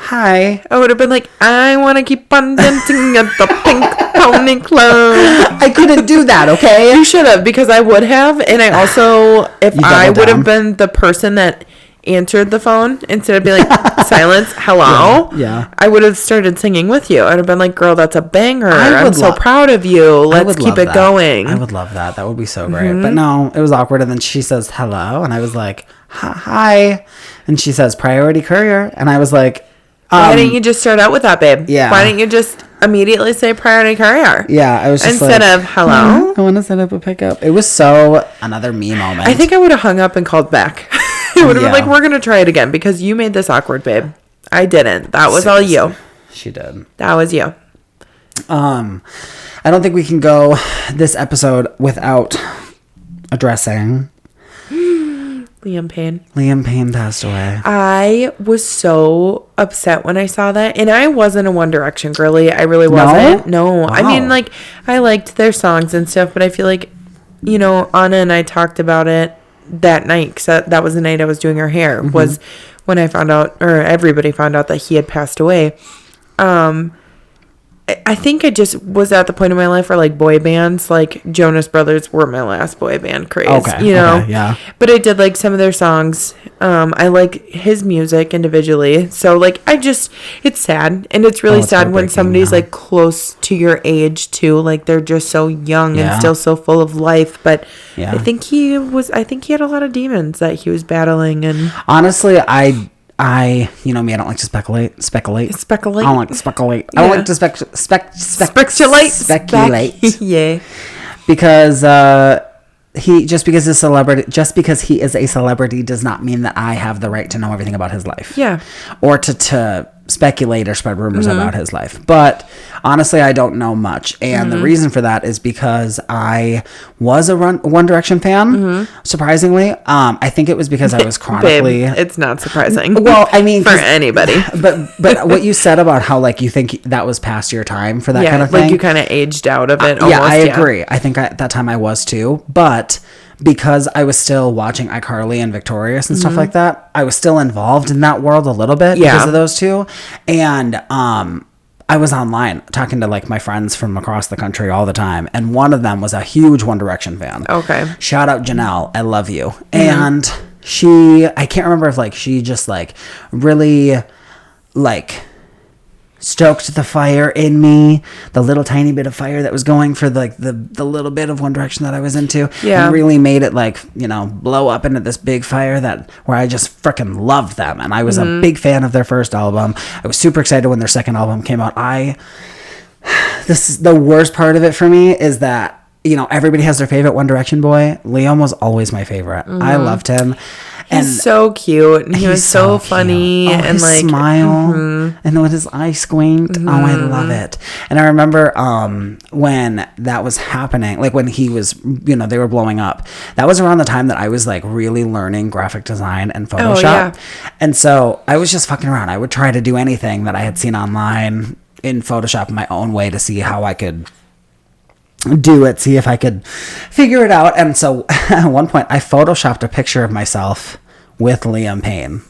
hi. I would have been like, I want to keep on dancing at the Pink Pony Club. I couldn't do that, okay? You should have, because I would have. And I also, if I would have been the person that answered the phone instead of being like, silence, hello. Yeah. I would have started singing with you. I'd have been like, girl, that's a banger. I'm so proud of you. Let's keep it going. I would love that. That would be so great. But no, it was awkward. And then she says hello. And I was like, hi. And she says priority courier. And I was like, why didn't you just start out with that, babe? Yeah. Why didn't you just immediately say priority courier? Yeah, I was just instead of hello. I want to set up a pickup. It was so another me moment. I think I would have hung up and called back. It would have been like, we're gonna try it again because you made this awkward, babe. I didn't. That was all you. She did. That was you. I don't think we can go this episode without addressing Liam Payne. Liam Payne passed away. I was so upset when I saw that. And I wasn't a One Direction girly. I really wasn't. No. Wow. I mean, like, I liked their songs and stuff, but I feel like, you know, Anna and I talked about it that night, because that was the night I was doing her hair, was when I found out, or everybody found out, that he had passed away. I think I just was at the point in my life where, like, boy bands, like Jonas Brothers were my last boy band craze, you know? Okay, yeah. But I did like some of their songs. I like his music individually. So, like, it's sad. And it's really sad when somebody's, like, close to your age, too. Like, they're just so young and still so full of life. But I think he had a lot of demons that he was battling. And honestly, you know me, I don't like to speculate. Speculate. I don't like to speculate. I don't like to speculate. Yeah. Because just because he is a celebrity does not mean that I have the right to know everything about his life. Yeah. Or to speculate or spread rumors about his life. But honestly, I don't know much. And the reason for that is because I was a One Direction fan, surprisingly. I think it was because I was chronically... Babe, it's not surprising. Well, I mean... For anybody. But what you said about how, like, you think that was past your time for that kind of thing... like you kind of aged out of it almost. Yeah, I agree. I think at that time I was too. But... because I was still watching iCarly and Victorious and stuff like that, I was still involved in that world a little bit because of those two. And I was online talking to, like, my friends from across the country all the time. And one of them was a huge One Direction fan. Okay. Shout out Janelle. I love you. And I can't remember if, like, she just, like, really, like... stoked the fire in me, the little tiny bit of fire that was going for like the little bit of One Direction that I was into. Yeah. And really made it, like, you know, blow up into this big fire where I just freaking loved them. And I was a big fan of their first album. I was super excited when their second album came out. This is the worst part of it for me, is that, you know, everybody has their favorite One Direction boy. Liam was always my favorite. I loved him. He's so cute, and he was so funny, and his like smile, and with his eye squint. Oh, I love it. And I remember when that was happening, like when he was, you know, they were blowing up. That was around the time that I was like really learning graphic design and Photoshop, and so I was just fucking around. I would try to do anything that I had seen online in Photoshop in my own way to see how I could do it, see if I could figure it out. And so at one point I photoshopped a picture of myself with Liam Payne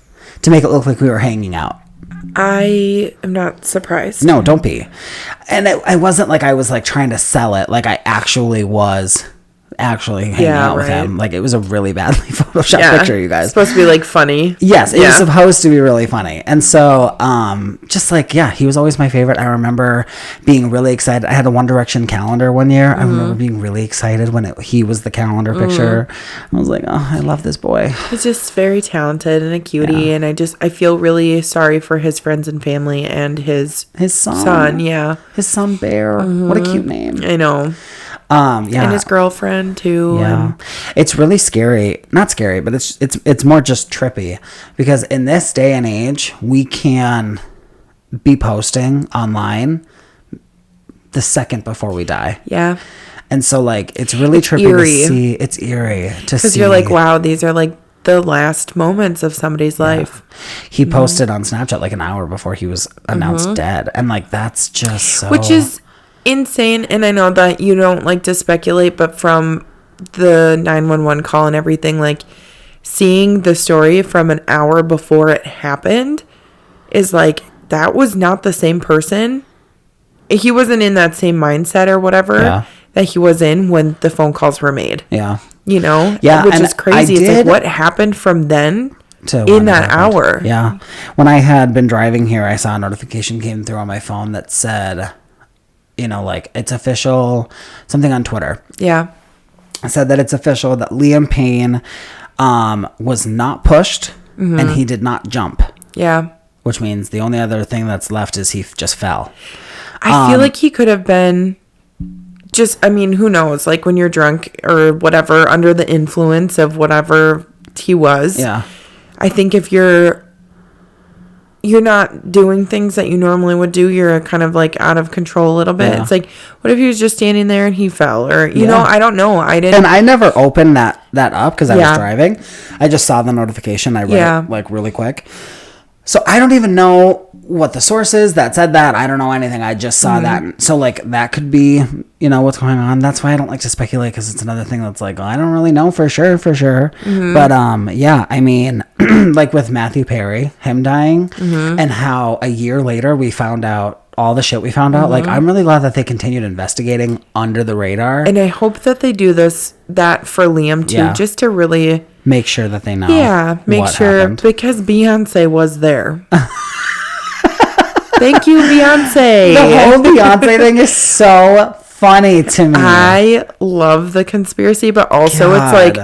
to make it look like we were hanging out. I am not surprised. No, don't be. And I wasn't like I was like trying to sell it. Like I actually was hanging out with him. Like it was a really badly photoshopped picture, you guys. It's supposed to be like funny. Yes, it was supposed to be really funny. And so just like, he was always my favorite. I remember being really excited. I had a One Direction calendar one year. I remember being really excited when he was the calendar picture. I was like, oh, I love this boy. He's just very talented and a cutie, and I feel really sorry for his friends and family and his son. His son Bear. What a cute name. I know. And his girlfriend too. Yeah. It's really scary. Not scary, but it's more just trippy, because in this day and age, we can be posting online the second before we die. Yeah. And so, like, it's really trippy to see. It's eerie to see. Because you're like, wow, these are like the last moments of somebody's life. He posted on Snapchat like an hour before he was announced dead. And like, that's just so... Which is insane. And I know that you don't like to speculate, but from the 911 call and everything, like, seeing the story from an hour before it happened is like that was not the same person. He wasn't in that same mindset or whatever that he was in when the phone calls were made. Yeah. You know? Yeah. Which is crazy. It's like, what happened from then to in that hour? Yeah. When I had been driving here, I saw a notification came through on my phone that said, you know, like, it's official, something on Twitter. Yeah. It said that it's official that Liam Payne was not pushed and he did not jump. Yeah. Which means the only other thing that's left is he just fell. I feel like he could have been just, I mean, who knows? Like, when you're drunk or whatever, under the influence of whatever he was. Yeah. I think if you're not doing things that you normally would do, you're kind of like out of control a little bit. Yeah. It's like, what if he was just standing there and he fell? Or, you know, I don't know. I didn't. And I never opened that up because I was driving. I just saw the notification. I read it like really quick. So I don't even know what the source is that said that. I don't know anything. I just saw that. So, like, that could be, you know, what's going on. That's why I don't like to speculate, because it's another thing that's like, oh, I don't really know for sure. But, yeah, I mean, like with Matthew Perry, him dying, and how a year later we found out all the shit we found out. Like, I'm really glad that they continued investigating under the radar. And I hope that they do that for Liam, too, just to really make sure that they know. Yeah, make sure happened. Because Beyonce was there. Thank you, Beyonce. The whole Beyonce thing is so funny to me. I love the conspiracy, but also it's like,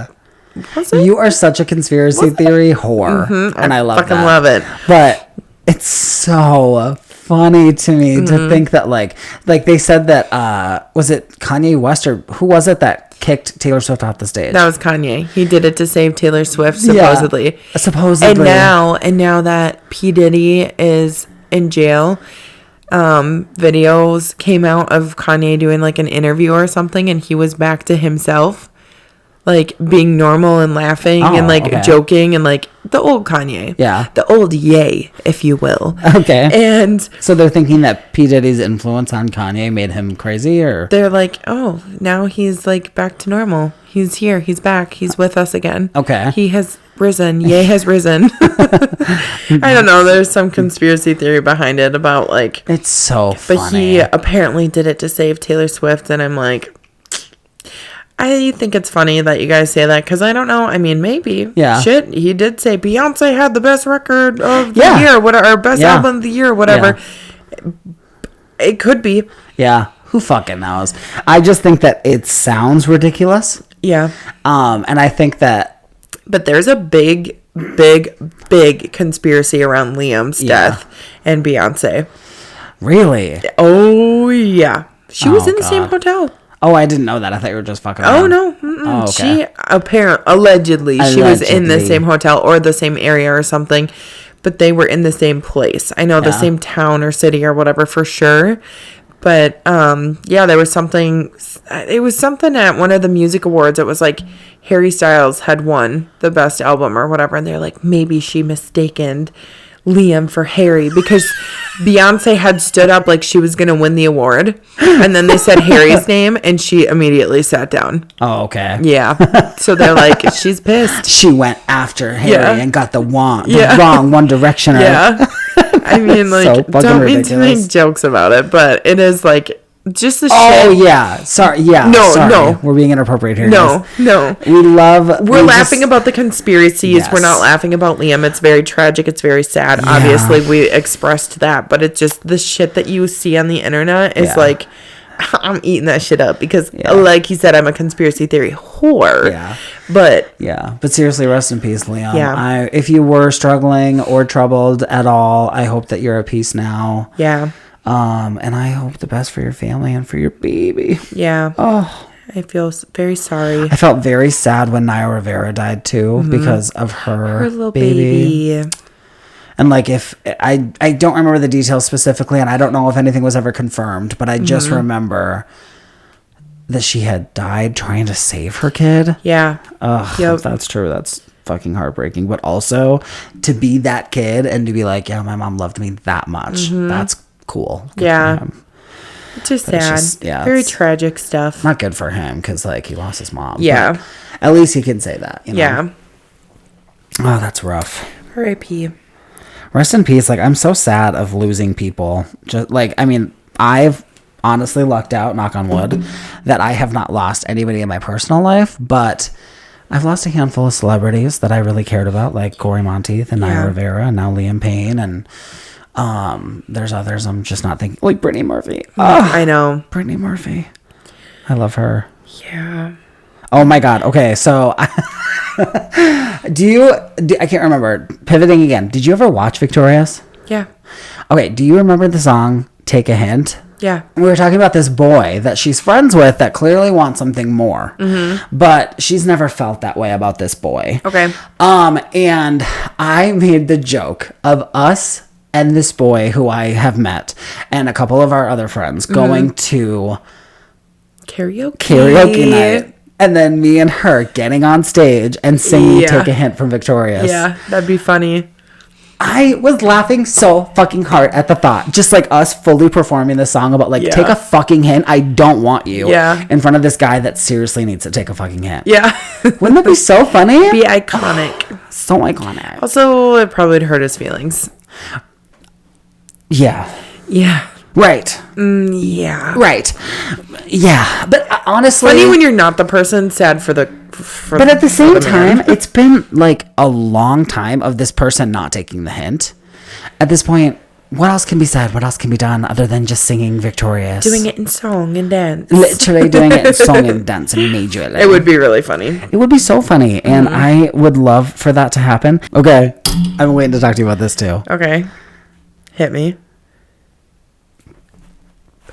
you are such a conspiracy theory whore, and I love love it. But it's so funny to me to think that like they said that was it Kanye West or who was it that kicked Taylor Swift off the stage? That was Kanye. He did it to save Taylor Swift, supposedly. Yeah, supposedly. And now that P. Diddy is in jail, videos came out of Kanye doing like an interview or something, and he was back to himself, like being normal and laughing and like joking and like the old Kanye. Yeah. The old Ye, if you will. Okay. And so they're thinking that P. Diddy's influence on Kanye made him crazy, or they're like, oh, now he's like back to normal. He's here. He's back. He's with us again. Okay. He has risen. Ye has risen. I don't know. There's some conspiracy theory behind it about like. It's so funny. But he apparently did it to save Taylor Swift, and I'm like, I think it's funny that you guys say that, because I don't know. I mean, maybe. Yeah. Shit, he did say Beyonce had the best record of the year, whatever, or best album of the year, whatever. Yeah. It could be. Yeah. Who fucking knows? I just think that it sounds ridiculous. Yeah. And I think that. But there's a big conspiracy around Liam's death and Beyonce. Really? Oh, yeah. She was in the same hotel. Oh, I didn't know that. I thought you were just fucking Oh, around. no. Oh, okay. Allegedly, she was in the same hotel or the same area or something, but they were in the same place. I know the same town or city or whatever for sure. But, there was something, it was something at one of the music awards. It was like Harry Styles had won the best album or whatever. And they're like, maybe she mistaken Liam for Harry, because Beyonce had stood up like she was going to win the award. And then they said Harry's name and she immediately sat down. Oh, okay. Yeah. So they're like, she's pissed. She went after Harry and got the wrong One Directioner. Yeah. I mean, like, so don't mean to make jokes about it, but it is like just the shit. Oh, yeah. Sorry. Yeah. No. We're being inappropriate here. No. We're laughing about the conspiracies. Yes. We're not laughing about Liam. It's very tragic. It's very sad. Yeah. Obviously, we expressed that, but it's just the shit that you see on the internet is like, I'm eating that shit up because, like he said, I'm a conspiracy theory whore. Yeah. But seriously, rest in peace, Liam. Yeah. If you were struggling or troubled at all, I hope that you're at peace now. Yeah. And I hope the best for your family and for your baby. Yeah. Oh, I feel very sorry. I felt very sad when Naya Rivera died too, because of her little baby. And like, if I don't remember the details specifically, and I don't know if anything was ever confirmed, but I just remember that she had died trying to save her kid. Yeah. Ugh, if that's true, that's fucking heartbreaking. But also to be that kid and to be like, yeah, my mom loved me that much. That's cool. Good for him. Just sad. Very tragic stuff. Not good for him because like he lost his mom. Yeah. But at least he can say that. You know? Yeah. Oh, that's rough. R.I.P. Rest in peace. Like, I'm so sad of losing people. Just like, I mean, I've honestly lucked out, knock on wood, that I have not lost anybody in my personal life, but I've lost a handful of celebrities that I really cared about, like Corey Monteith and Naya Rivera, and now Liam Payne, and there's others I'm just not thinking, like Brittany Murphy. I know. Brittany Murphy. I love her. Yeah. Oh my God. Okay, so I can't remember. Pivoting again. Did you ever watch Victorious? Yeah. Okay, do you remember the song Take a Hint? Yeah. We were talking about this boy that she's friends with that clearly wants something more. But she's never felt that way about this boy. Okay. And I made the joke of us and this boy who I have met and a couple of our other friends going to karaoke night. And then me and her getting on stage and singing Take a Hint from Victorious. Yeah, that'd be funny. I was laughing so fucking hard at the thought. Just like us fully performing the song about like, take a fucking hint. I don't want you. Yeah. In front of this guy that seriously needs to take a fucking hint. Yeah. Wouldn't that be so funny? Be iconic. So iconic. Also, it probably would hurt his feelings. Yeah. Yeah. Right. Yeah. Right. Yeah. But honestly. Funny when you're not the person, sad for the... But at the same time, it's been like a long time of this person not taking the hint. At this point, what else can be said? What else can be done other than just singing Victorious? Doing it in song and dance. Literally doing it in song and dance majorly. It would be really funny. It would be so funny. And I would love for that to happen. Okay. I'm waiting to talk to you about this too. Okay. Hit me.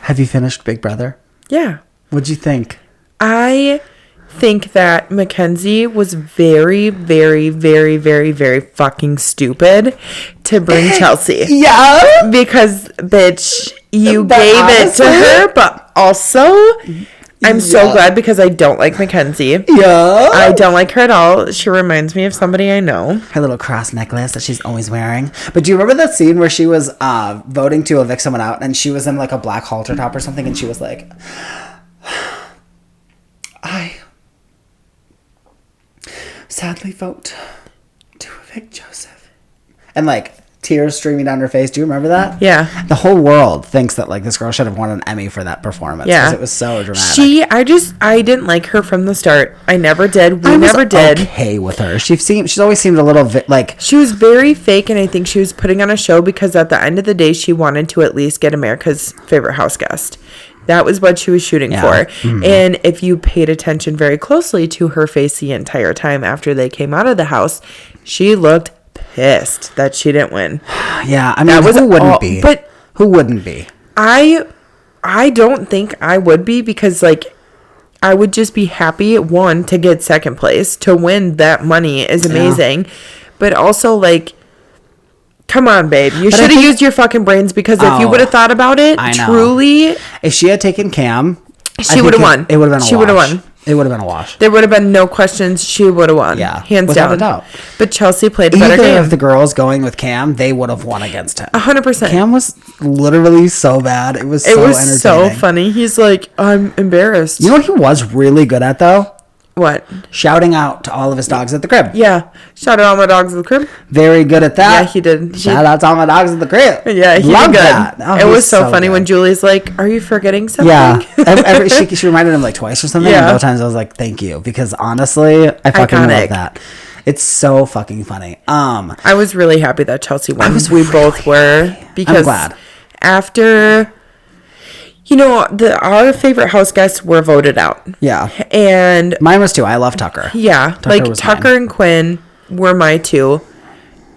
Have you finished Big Brother? Yeah. What'd you think? I think that Mackenzie was very, very, very, very, very fucking stupid to bring Chelsea. Yeah. Because, bitch, you gave it to her, but also... I'm so glad because I don't like Mackenzie. Yeah. I don't like her at all. She reminds me of somebody I know. Her little cross necklace that she's always wearing. But do you remember that scene where she was voting to evict someone out and she was in like a black halter top or something and she was like, I sadly vote to evict Joseph. And like tears streaming down her face. Do you remember that? Yeah. The whole world thinks that like this girl should have won an Emmy for that performance. Yeah. Because it was so dramatic. I didn't like her from the start. I never did. I never did. Okay with her. She's always seemed a little like she was very fake, and I think she was putting on a show because at the end of the day, she wanted to at least get America's favorite house guest. That was what she was shooting for. Mm-hmm. And if you paid attention very closely to her face the entire time after they came out of the house, she looked pissed that she didn't win. Yeah, I mean, who wouldn't be? But who wouldn't be? I don't think I would be because, like, I would just be happy, one, to get second place. To win that money is amazing. Yeah. But also, like, come on, babe. You should have used your fucking brains because if you would have thought about it, truly. If she had taken Cam, she would have won. It would have been a wash. She would have won. It would have been a wash. There would have been no questions. She would have won. Yeah. Hands without down. a doubt. But Chelsea played a better game. Either of the girls going with Cam, they would have won against him. 100%. Cam was literally so bad. It was entertaining. So funny. He's like, I'm embarrassed. You know what he was really good at, though? What? Shouting out to all of his dogs at the crib. Yeah. Shout out all my dogs at the crib. Very good at that. Yeah, he did. Shout out to all my dogs at the crib. Yeah, he Loved did good. That. Oh, it was so funny good. when Julie's like, are you forgetting something? Yeah. she reminded him like twice or something. Yeah. And both times I was like, thank you. Because honestly, I fucking love that. It's so fucking funny. I was really happy that Chelsea won. We both were. Because I'm glad. After... You know, our favorite house guests were voted out. Yeah. And... Mine was too. I love Tucker. Yeah. Tucker and Quinn were my two.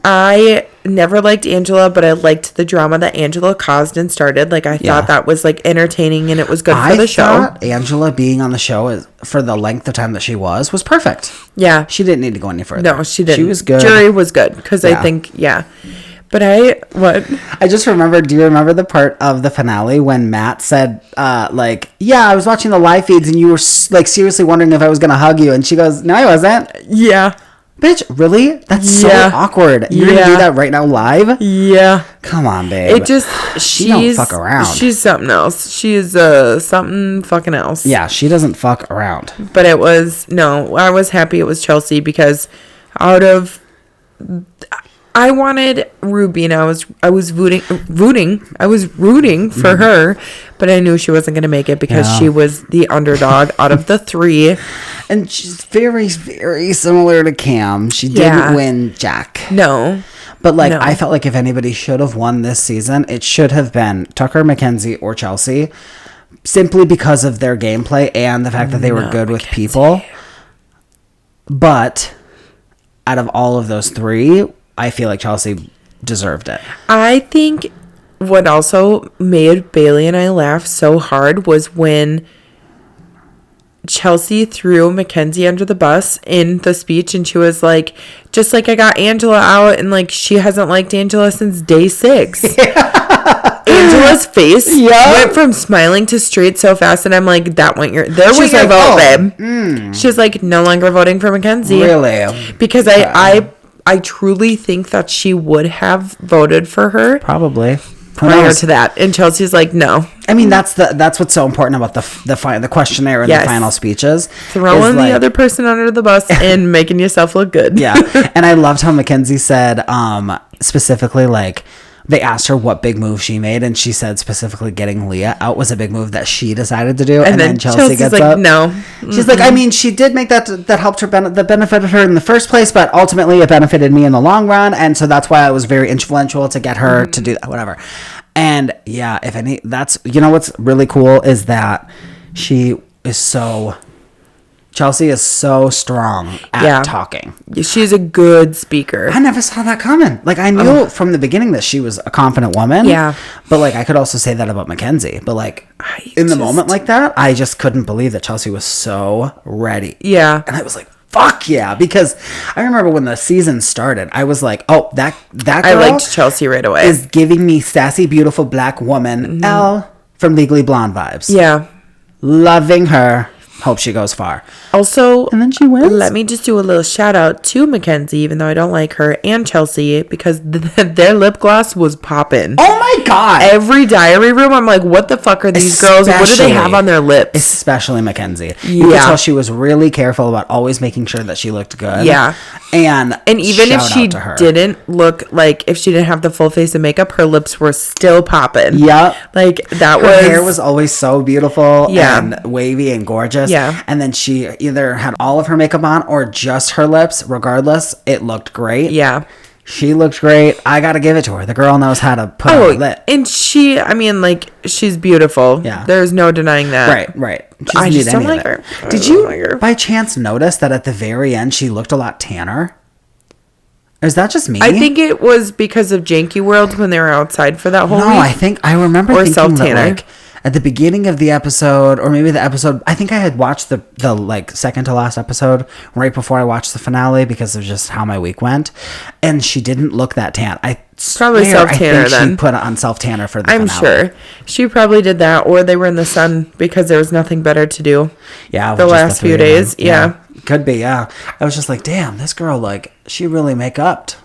I never liked Angela, but I liked the drama that Angela caused and started. Like, I thought that was, like, entertaining and it was good for the show. I thought Angela being on the show for the length of time that she was perfect. Yeah. She didn't need to go any further. No, she didn't. She was good. Jury was good because I think, But I just remembered, do you remember the part of the finale when Matt said, I was watching the live feeds and you were, like, seriously wondering if I was going to hug you. And she goes, no, I wasn't. Yeah. Bitch, really? That's so awkward. You're going to do that right now live? Yeah. Come on, babe. She don't fuck around. She's something else. She's something fucking else. Yeah, she doesn't fuck around. But I was happy it was Chelsea because out of I wanted Ruby, and I was rooting for her, but I knew she wasn't going to make it because she was the underdog out of the 3. And she's very, very similar to Cam. She didn't win Jack. No. But, like, I felt like if anybody should have won this season, it should have been Tucker, Mackenzie, or Chelsea, simply because of their gameplay and the fact that they were good with people. But out of all of those 3, I feel like Chelsea deserved it. I think what also made Bailey and I laugh so hard was when Chelsea threw Mackenzie under the bus in the speech, and she was like, just like I got Angela out, and like she hasn't liked Angela since day 6. Yeah. Angela's face went from smiling to straight so fast, and I'm like, that went your vote, babe. She's like, no longer voting for Mackenzie. Really? Because I truly think that she would have voted for her. Probably. Prior to that, and Chelsea's like, no. I mean, that's what's so important about the questionnaire and the final speeches. Throwing the other person under the bus and making yourself look good. Yeah, and I loved how Mackenzie said specifically, like, they asked her what big move she made, and she said specifically getting Leah out was a big move that she decided to do. And then Chelsea gets like, up. No. She's like, I mean, she did make that helped her, that benefited her in the first place, but ultimately it benefited me in the long run, and so that's why I was very influential to get her to do that, whatever. And yeah, if any, that's, you know, what's really cool is that Chelsea is so strong at talking. She's a good speaker. I never saw that coming. Like, I knew from the beginning that she was a confident woman. Yeah. But, like, I could also say that about Mackenzie. But, like, in the moment like that, I just couldn't believe that Chelsea was so ready. Yeah. And I was like, fuck yeah. Because I remember when the season started, I was like, oh, that girl I liked Chelsea right away. Is giving me sassy, beautiful black woman, Elle from Legally Blonde vibes. Yeah. Loving her. Hope she goes far. Also, and then she wins. Let me just do a little shout out to Mackenzie, even though I don't like her, and Chelsea, because their lip gloss was popping. Oh my god! Every diary room, I'm like, what the fuck are these girls? What do they have on their lips? Especially Mackenzie. You could tell she was really careful about always making sure that she looked good. Yeah. And even if she didn't look like, if she didn't have the full face of makeup, her lips were still popping. Yep. Like, that her hair was always so beautiful and wavy and gorgeous. Yeah. And then she either had all of her makeup on or just her lips. Regardless, it looked great. Yeah. She looked great. I gotta give it to her. The girl knows how to put on a lip. And she's beautiful. Yeah. There's no denying that. Right. I just don't like her. Did you by chance notice that at the very end she looked a lot tanner? Is that just me? I think it was because of Janky World when they were outside for that whole week. No, I remember thinking that, like, at the beginning of the episode, or maybe the episode, I think I had watched the like second to last episode right before I watched the finale because of just how my week went, and she didn't look that tan. Probably self tanner then. She put on self tanner for the finale. I'm sure she probably did that, or they were in the sun because there was nothing better to do. Yeah, the last few days. Yeah, could be. Yeah, I was just like, damn, this girl, like, she really make-upped.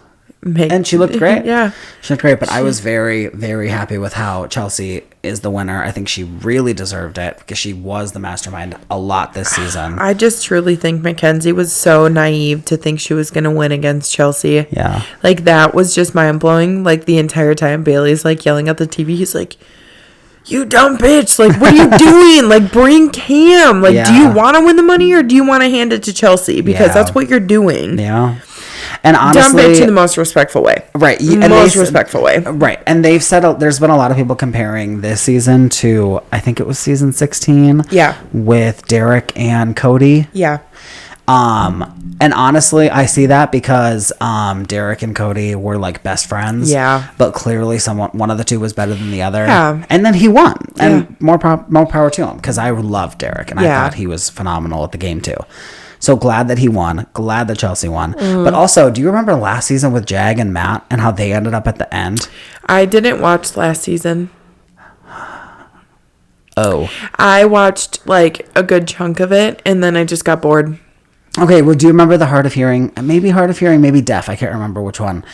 And she looked great. Yeah. She looked great, but I was very, very happy with how Chelsea is the winner. I think she really deserved it because she was the mastermind a lot this season. I just truly think Mackenzie was so naive to think she was going to win against Chelsea. Yeah. Like, that was just mind-blowing. Like, the entire time Bailey's, like, yelling at the TV. He's like, you dumb bitch. Like, what are you doing? Like, bring Cam. Like, do you want to win the money or do you want to hand it to Chelsea? Because that's what you're doing. Yeah. And honestly, dumb bitch in the most respectful way. Right. Most respectful way. Right. And they've said, there's been a lot of people comparing this season to, I think it was season 16. Yeah. With Derek and Cody. Yeah. And honestly, I see that because Derek and Cody were like best friends. Yeah. But clearly one of the two was better than the other. Yeah. And then he won. And more power to him because I loved Derek and I thought he was phenomenal at the game too. So glad that he won. Glad that Chelsea won. But also, do you remember last season with Jag and Matt and how they ended up at the end? I didn't watch last season. Oh. I watched like a good chunk of it and then I just got bored. Okay, well, do you remember the Hard of Hearing? Maybe Hard of Hearing, maybe Deaf. I can't remember which one.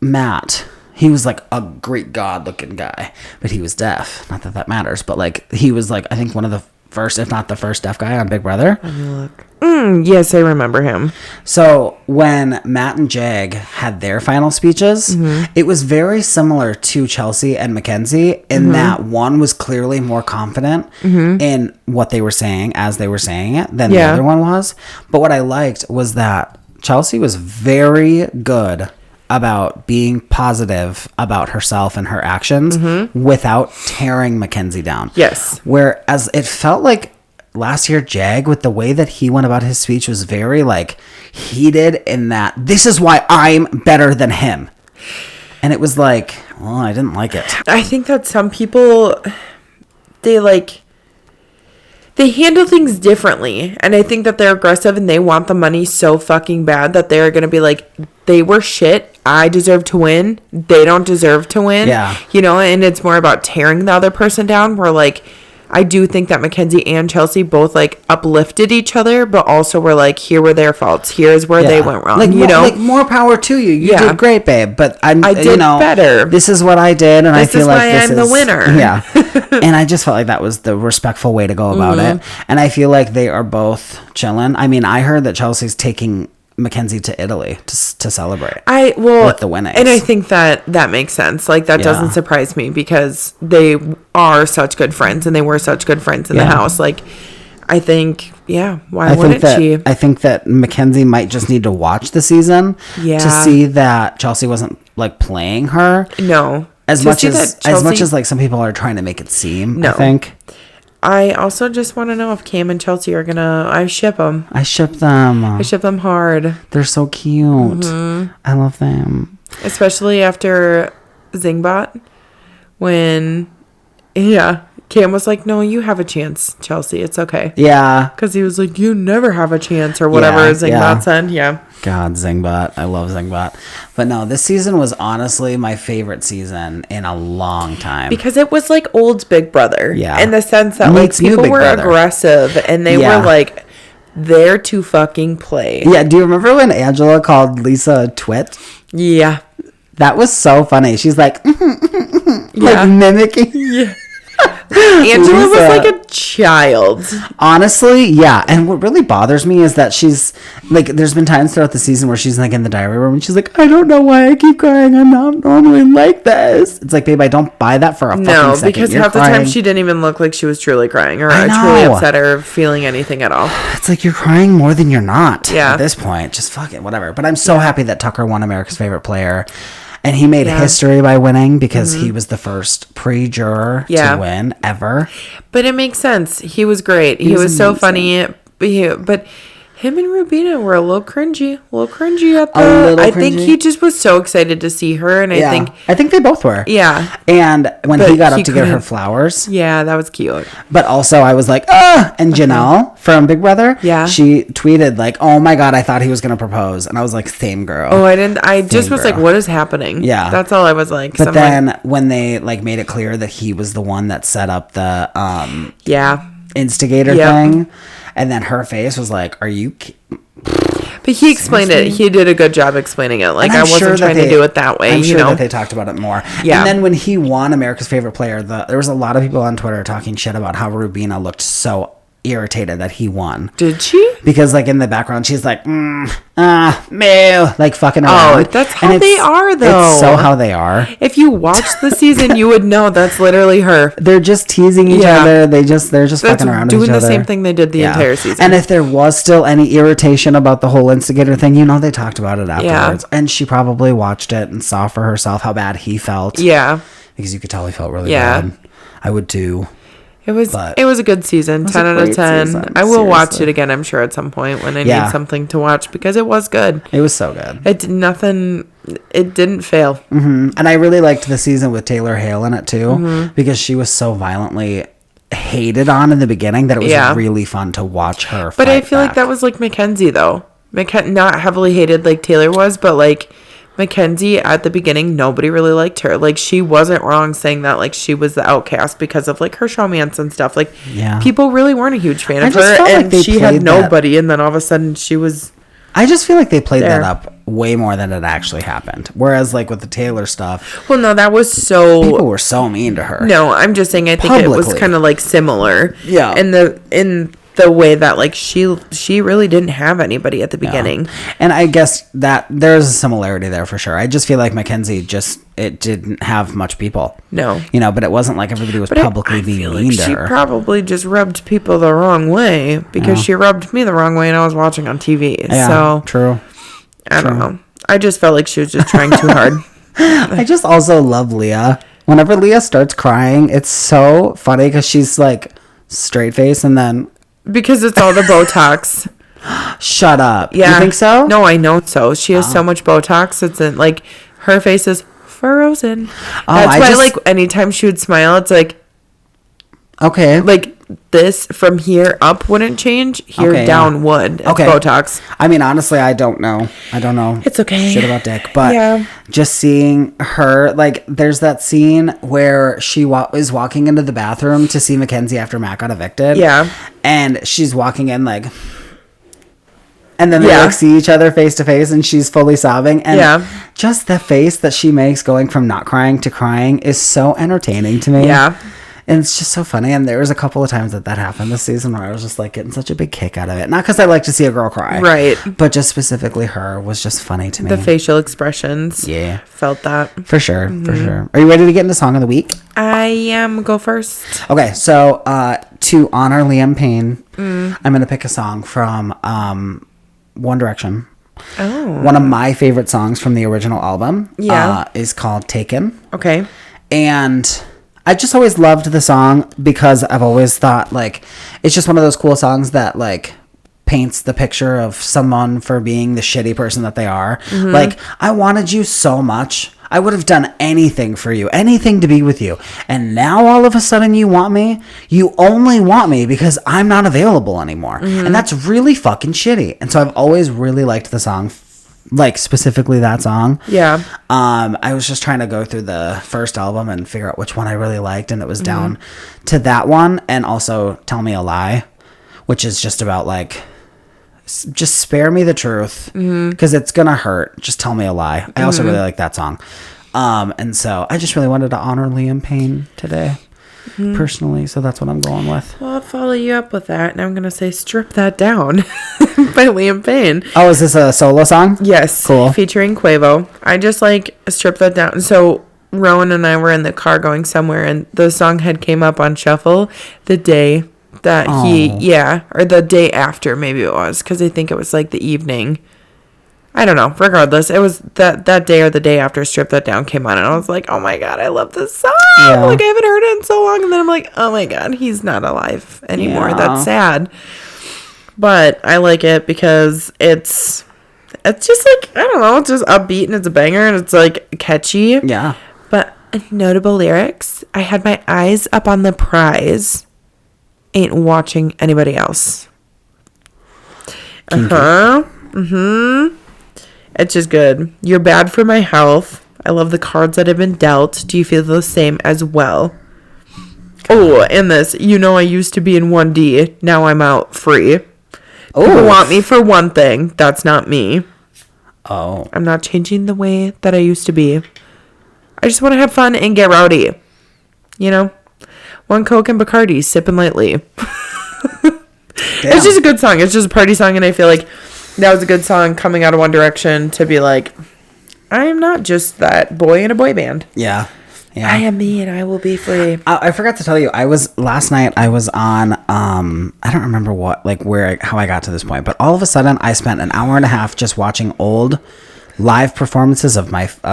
Matt. He was like a Greek god looking guy, but he was deaf. Not that that matters, but like he was like, I think one of the first, if not the first deaf guy on Big Brother. Let me look. Yes, I remember him. So when Matt and Jag had their final speeches, it was very similar to Chelsea and Mackenzie in that one was clearly more confident in what they were saying as they were saying it than the other one was. But what I liked was that Chelsea was very good about being positive about herself and her actions without tearing Mackenzie down. Yes. Whereas it felt like last year, Jag, with the way that he went about his speech, was very like heated in that this is why I'm better than him. And it was like, well, I didn't like it. I think that some people, they handle things differently. And I think that they're aggressive and they want the money so fucking bad that they're going to be like, they were shit. I deserve to win. They don't deserve to win. Yeah. You know, and it's more about tearing the other person down. Where like, I do think that Mackenzie and Chelsea both like uplifted each other, but also were like, here were their faults. Here's where they went wrong. Like, you know, like more power to you. You did great, babe. But I did better. This is what I did, and I feel like this is the winner. Yeah. And I just felt like that was the respectful way to go about it. And I feel like they are both chilling. I mean, I heard that Chelsea's taking Mackenzie to Italy to celebrate with the winnings. And I think that makes sense. Like, that doesn't surprise me because they are such good friends and they were such good friends in the house. Like, I think, why wouldn't she? I think that Mackenzie might just need to watch the season to see that Chelsea wasn't like playing her. No. As much as like some people are trying to make it seem, I think. I also just want to know if Cam and Chelsea are gonna. I ship them. I ship them. I ship them hard. They're so cute. I love them. Especially after Zingbot, when Cam was like, "No, you have a chance, Chelsea. It's okay." Yeah, because he was like, "You never have a chance," or whatever Zingbot said. Yeah. God, Zingbot. I love Zingbot. But no, this season was honestly my favorite season in a long time. Because it was like old Big Brother. Yeah. In the sense that like people were aggressive and they were like there to fucking play. Yeah. Do you remember when Angela called Lisa a twit? Yeah. That was so funny. She's like, like mimicking. Yeah. Angela was like a child. Honestly, yeah. And what really bothers me is that she's like, there's been times throughout the season where she's like in the diary room and she's like, I don't know why I keep crying. I'm not normally like this. It's like, babe, I don't buy that for a fucking second. No, because half the time she didn't even look like she was truly crying or truly upset or feeling anything at all. It's like you're crying more than you're not at this point. Just fuck it, whatever. But I'm so happy that Tucker won America's Favorite Player. And he made history by winning because he was the first pre-juror to win ever. But it makes sense. He was great. He was so funny. But him and Rubina were a little cringy at the. I think he just was so excited to see her, and I think they both were. Yeah. And when he got up to get her flowers, that was cute. But also, I was like, and Janelle from Big Brother, she tweeted like, "Oh my god, I thought he was gonna propose," and I was like, "Same girl." Oh, I didn't. I just was like, "What is happening?" Yeah, that's all I was like. But then when they like made it clear that he was the one that set up the instigator thing. And then her face was like, are you... But he explained it. He did a good job explaining it. Like, I wasn't trying to do it that way. I'm sure that they talked about it more. Yeah. And then when he won America's Favorite Player, there was a lot of people on Twitter talking shit about how Rubina looked so irritated that he won. Did she? Because, like, in the background, she's like, like, fucking around. Oh, that's how they are, though. It's so how they are. If you watched the season, you would know that's literally her. They're just teasing each other. They're just fucking around doing each other. The same thing they did the entire season. And if there was still any irritation about the whole instigator thing, they talked about it afterwards. Yeah. And she probably watched it and saw for herself how bad he felt. Yeah. Because you could tell he felt really bad. I would too. It was a good season, 10 out of 10. Season, I will watch it again, I'm sure, at some point when I need something to watch because it was good. It was so good. It didn't fail. Mm-hmm. And I really liked the season with Taylor Hale in it too because she was so violently hated on in the beginning that it was really fun to watch her fight But I feel back. like that was like Mackenzie though. Not heavily hated like Taylor was, but like Mackenzie at the beginning, nobody really liked her. Like, she wasn't wrong saying that, like, she was the outcast because of, like, her showmance and stuff. Like, people really weren't a huge fan of her, and she had nobody, and then all of a sudden she was... I just feel like they played that up way more than it actually happened. Whereas like with the Taylor stuff, well, no, that was so people were so mean to her. No, I'm just saying I think it was kind of like similar. Yeah. In the way that like she really didn't have anybody at the beginning. Yeah. And I guess that there's a similarity there for sure. I just feel like Mackenzie it didn't have much people. No. You know, but it wasn't like everybody was publicly being mean to her. She probably just rubbed people the wrong way because she rubbed me the wrong way and I was watching on TV. Yeah, so true. I don't know. I just felt like she was just trying too hard. I just also love Leah. Whenever Leah starts crying, it's so funny because she's like straight face and then... Because it's all the Botox. Shut up. Yeah. You think so? No, I know so. She has so much Botox. It's in, like, her face is frozen. That's why, like, anytime she would smile, it's like... Okay. Like, this from here up wouldn't change. Here down would. It's Botox. I mean, honestly, I don't know. It's okay. Shit about dick. But just seeing her, like, there's that scene where she is walking into the bathroom to see Mackenzie after Matt got evicted. Yeah. And she's walking in, like... And then they like see each other face to face and she's fully sobbing. And just the face that she makes going from not crying to crying is so entertaining to me. Yeah. And it's just so funny. And there was a couple of times that happened this season where I was just like getting such a big kick out of it. Not because I like to see a girl cry. Right. But just specifically her was just funny to me. The facial expressions. Yeah. Felt that. For sure. For sure. Are you ready to get into Song of the Week? I am. Go first. Okay. So to honor Liam Payne, I'm going to pick a song from One Direction. Oh. One of my favorite songs from the original album is called Taken. Okay. And... I just always loved the song because I've always thought, like, it's just one of those cool songs that, like, paints the picture of someone for being the shitty person that they are. Mm-hmm. Like, I wanted you so much. I would have done anything for you, anything to be with you. And now all of a sudden you want me? You only want me because I'm not available anymore. Mm-hmm. And that's really fucking shitty. And so I've always really liked the song, like specifically that song. Yeah. I was just trying to go through the first album and figure out which one I really liked, and it was down to that one, and also Tell Me a Lie, which is just about like, just spare me the truth because it's gonna hurt. Just tell me a lie. I also really like that song. And so I just really wanted to honor Liam Payne today. Personally, so that's what I'm going with. Well, I'll follow you up with that, and I'm gonna say "Strip That Down" by Liam Payne. Oh, is this a solo song? Yes, cool. Featuring Quavo. I just like "Strip That Down." So Rowan and I were in the car going somewhere, and the song had came up on shuffle the day that or the day after, maybe it was, because I think it was like the evening. I don't know. Regardless, it was that day or the day after "Strip That Down" came on, and I was like, "Oh my god, I love this song!" Yeah. Like I haven't heard it in so long, and then I'm like, "Oh my god, he's not alive anymore." Yeah. That's sad, but I like it because it's just like, I don't know, it's just upbeat and it's a banger and it's like catchy. Yeah. But notable lyrics. I had my eyes up on the prize, ain't watching anybody else. It's just good. You're bad for my health. I love the cards that have been dealt. Do you feel the same as well? Oh, and this. You know I used to be in 1D. Now I'm out free. People want me for one thing. That's not me. Oh. I'm not changing the way that I used to be. I just want to have fun and get rowdy. You know? One Coke and Bacardi, sipping lightly. It's just a good song. It's just a party song, and I feel like that was a good song coming out of One Direction to be like, I am not just that boy in a boy band. Yeah. I am me and I will be free. I forgot to tell you, last night I was on, I don't remember how I got to this point, but all of a sudden I spent an hour and a half just watching old live performances of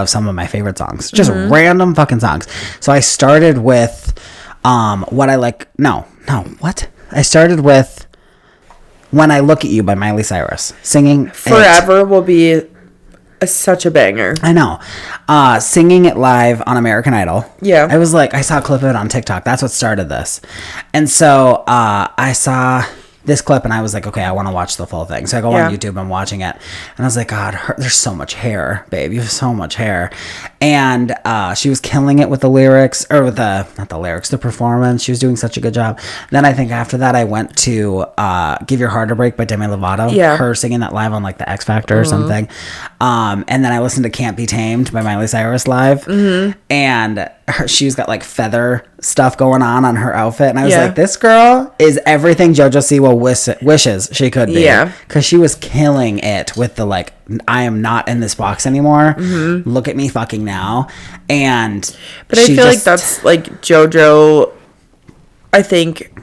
some of my favorite songs. Just random fucking songs. So I started with, I started with When I Look at You by Miley Cyrus. Singing Forever will be such a banger. I know. Singing it live on American Idol. Yeah. I was like, I saw a clip of it on TikTok. That's what started this. And so I saw this clip and I was like, okay, I want to watch the full thing. So I go on YouTube, I'm watching it. And I was like, God, there's so much hair, babe. You have so much hair. And she was killing it with the lyrics, or with the performance. She was doing such a good job. Then I think after that I went to Give Your Heart a Break by Demi Lovato. Yeah. Her singing that live on like the X Factor or something. And then I listened to Can't Be Tamed by Miley Cyrus live. And she's got like feather stuff going on her outfit. And I was like, this girl is everything JoJo Siwa wishes she could be. Yeah. Because she was killing it with the like, I am not in this box anymore. Look at me fucking now. But I feel like that's like JoJo, I think,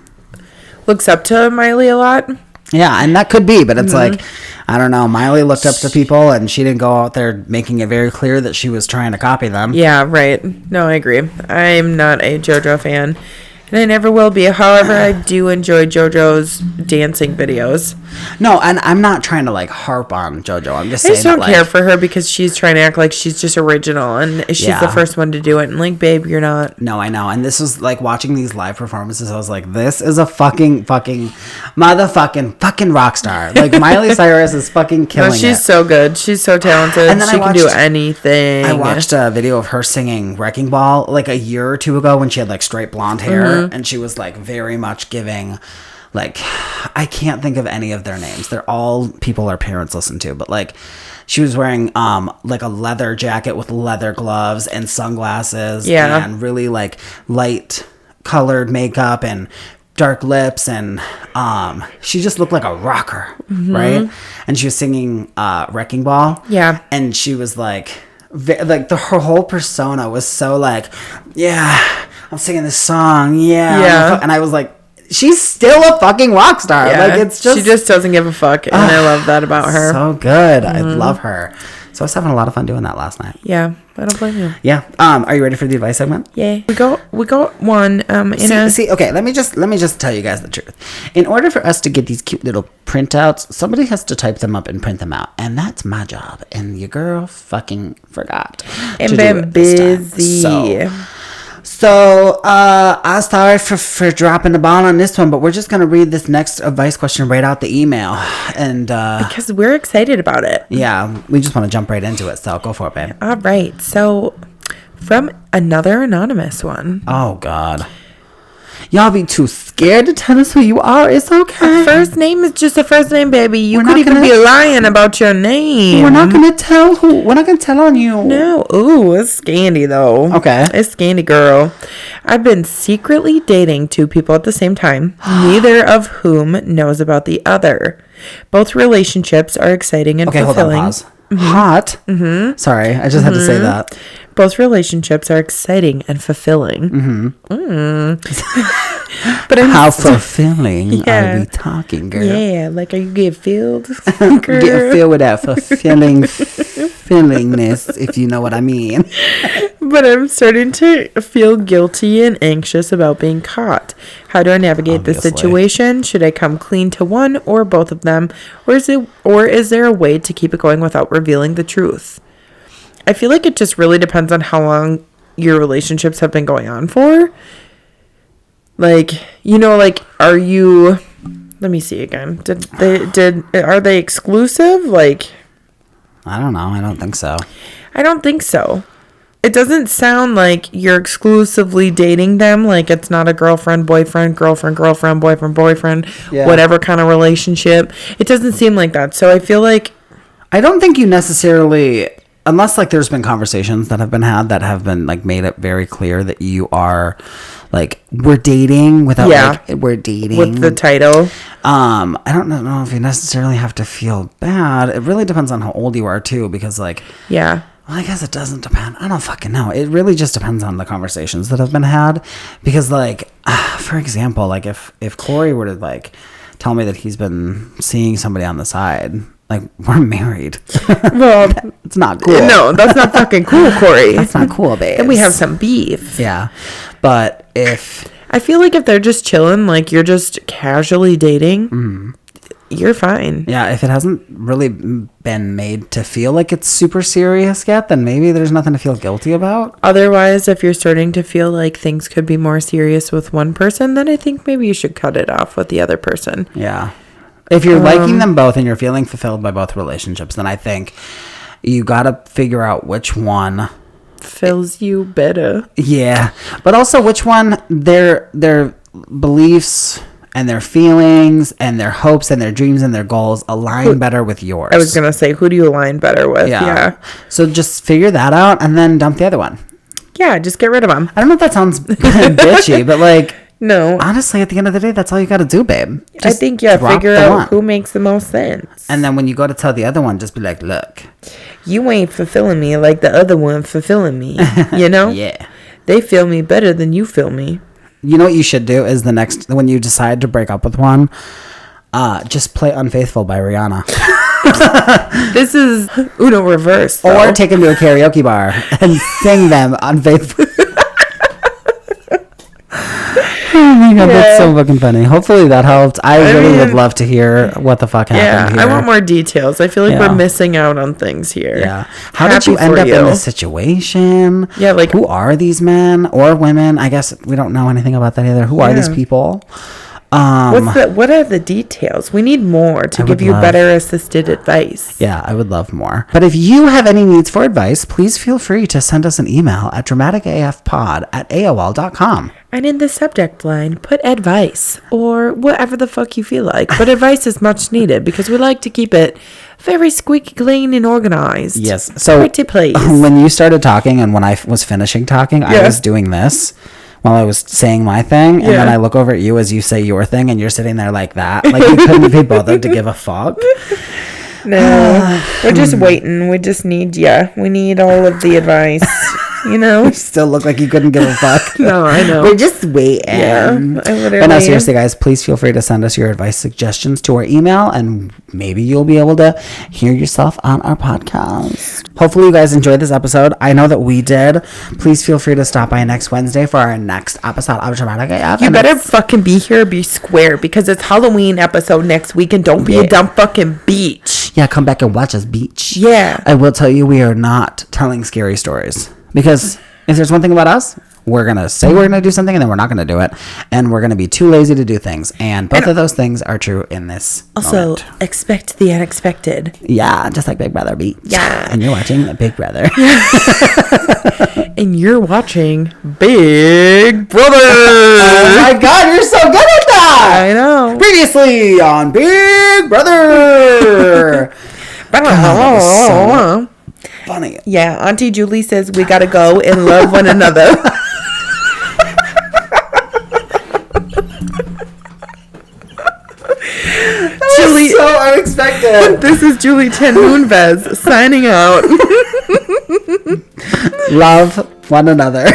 looks up to Miley a lot. Yeah, and that could be, but it's like, I don't know. Miley looked up to people, and she didn't go out there making it very clear that she was trying to copy them. Yeah, right. No, I agree. I'm not a JoJo fan, and I never will be. However, I do enjoy JoJo's dancing videos. No, and I'm not trying to like harp on JoJo. I'm just I saying just don't that, care like, for her because she's trying to act like she's just original, and she's the first one to do it. And like, babe, you're not. No, I know. And this was like watching these live performances. I was like, this is a fucking motherfucking rock star. Like Miley Cyrus is fucking killing it. She's so good. She's so talented. And then she can do anything. I watched a video of her singing Wrecking Ball like a year or two ago when she had like straight blonde hair, and she was like very much giving. Like, I can't think of any of their names. They're all people our parents listen to. But, like, she was wearing, like, a leather jacket with leather gloves and sunglasses. Yeah. And really, like, light-colored makeup and dark lips. And she just looked like a rocker, right? And she was singing Wrecking Ball. Yeah. And she was, like her whole persona was so, like, yeah, I'm singing this song. Yeah. And I was like, she's still a fucking rock star. Yeah. Like, it's just, she just doesn't give a fuck, and I love that about her. So good. I love her. So I was having a lot of fun doing that last night. Yeah, I don't blame you. Yeah. Are you ready for the advice segment? Yeah. We got one. Okay. Let me just tell you guys the truth. In order for us to get these cute little printouts, somebody has to type them up and print them out, and that's my job. And your girl fucking forgot. And been busy. So, I'm sorry for dropping the ball on this one, but we're just going to read this next advice question right out the email. And because we're excited about it. Yeah, we just want to jump right into it. So, go for it, babe. All right. So, from another anonymous one. Oh, God. Y'all be too scared to tell us who you are. It's okay. A first name is just a first name, baby. You could even be lying about your name. We're not going to tell who. We're not going to tell on you. No. Ooh, it's Scandy, though. Okay. It's Scandy, girl. I've been secretly dating two people at the same time, neither of whom knows about the other. Both relationships are exciting and fulfilling. Hold on, pause. Hot. Sorry, I just had to say that. Both relationships are exciting and fulfilling. But how fulfilling are we talking, girl? Yeah, like, are you getting filled? Get filled with that fulfillingness, if you know what I mean. But I'm starting to feel guilty and anxious about being caught. How do I navigate this situation? Should I come clean to one or both of them? Or is there a way to keep it going without revealing the truth? I feel like it just really depends on how long your relationships have been going on for. Like, like, are you, let me see again. Are they exclusive? Like, I don't know. I don't think so. I don't think so. It doesn't sound like you're exclusively dating them. Like, it's not a girlfriend, boyfriend, girlfriend, girlfriend, boyfriend, boyfriend, whatever kind of relationship. It doesn't seem like that. So I feel like, I don't think you necessarily, unless like there's been conversations that have been had that have been like made it very clear that you are like, we're dating without like, we're dating with the title. I don't know if you necessarily have to feel bad. It really depends on how old you are too, because like, well, I guess it doesn't depend. I don't fucking know. It really just depends on the conversations that have been had, because like, for example, like if Corey were to like tell me that he's been seeing somebody on the side, like, we're married. Well, it's not cool. No, that's not fucking cool, Corey. That's not cool, babe. Then we have some beef. Yeah. But if, I feel like if they're just chilling, like you're just casually dating, you're fine. Yeah, if it hasn't really been made to feel like it's super serious yet, then maybe there's nothing to feel guilty about. Otherwise, if you're starting to feel like things could be more serious with one person, then I think maybe you should cut it off with the other person. Yeah. If you're liking them both and you're feeling fulfilled by both relationships, then I think you got to figure out which one fills you better. Yeah. But also which one their beliefs and their feelings and their hopes and their dreams and their goals align better with yours. I was going to say, who do you align better with? Yeah. So just figure that out and then dump the other one. Yeah, just get rid of them. I don't know if that sounds bitchy, but like... No. Honestly, at the end of the day, that's all you got to do, babe. I think, figure out who makes the most sense. And then when you go to tell the other one, just be like, look. You ain't fulfilling me like the other one fulfilling me, you know? Yeah. They feel me better than you feel me. You know what you should do is when you decide to break up with one, just play Unfaithful by Rihanna. This is Uno reverse. Though. Or take them to a karaoke bar and sing them Unfaithful. Oh my god, that's so fucking funny. Hopefully that helped. I really would love to hear what the fuck happened here. I want more details. I feel like we're missing out on things here. Yeah. How did you end up in this situation? Yeah, like... Who are these men or women? I guess we don't know anything about that either. Who are these people? What are the details? We need more to give you better assisted advice. Yeah, I would love more. But if you have any needs for advice, please feel free to send us an email at dramaticafpod@aol.com. And in the subject line, put advice or whatever the fuck you feel like. But advice is much needed because we like to keep it very squeaky clean and organized. Yes. So when you started talking and when I was finishing talking, I was doing this while I was saying my thing. And then I look over at you as you say your thing and you're sitting there like that. Like you couldn't be bothered to give a fuck. No, we're just waiting. We just need, we need all of the advice. You know, you still look like you couldn't give a fuck. No, I know. We're just waiting. Yeah, but no, seriously, guys, please feel free to send us your advice suggestions to our email, and maybe you'll be able to hear yourself on our podcast. Hopefully, you guys enjoyed this episode. I know that we did. Please feel free to stop by next Wednesday for our next episode of Dramatic AF. You better fucking be here, be square, because it's Halloween episode next week, and don't be a dumb fucking bitch. Yeah, come back and watch us, beach. Yeah. I will tell you, we are not telling scary stories. Because if there's one thing about us, we're going to say we're going to do something and then we're not going to do it. And we're going to be too lazy to do things. And both of those things are true in this moment. Expect the unexpected. Yeah, just like Big Brother Beach. Yeah. And you're watching Big Brother. And you're watching Big Brother. Oh my god, you're so good at that. I know. Previously on Big Brother. God, funny. Yeah, Auntie Julie says we gotta go and love one another. Julie, so unexpected. This is Julie Ten Moonves signing out. Love one another.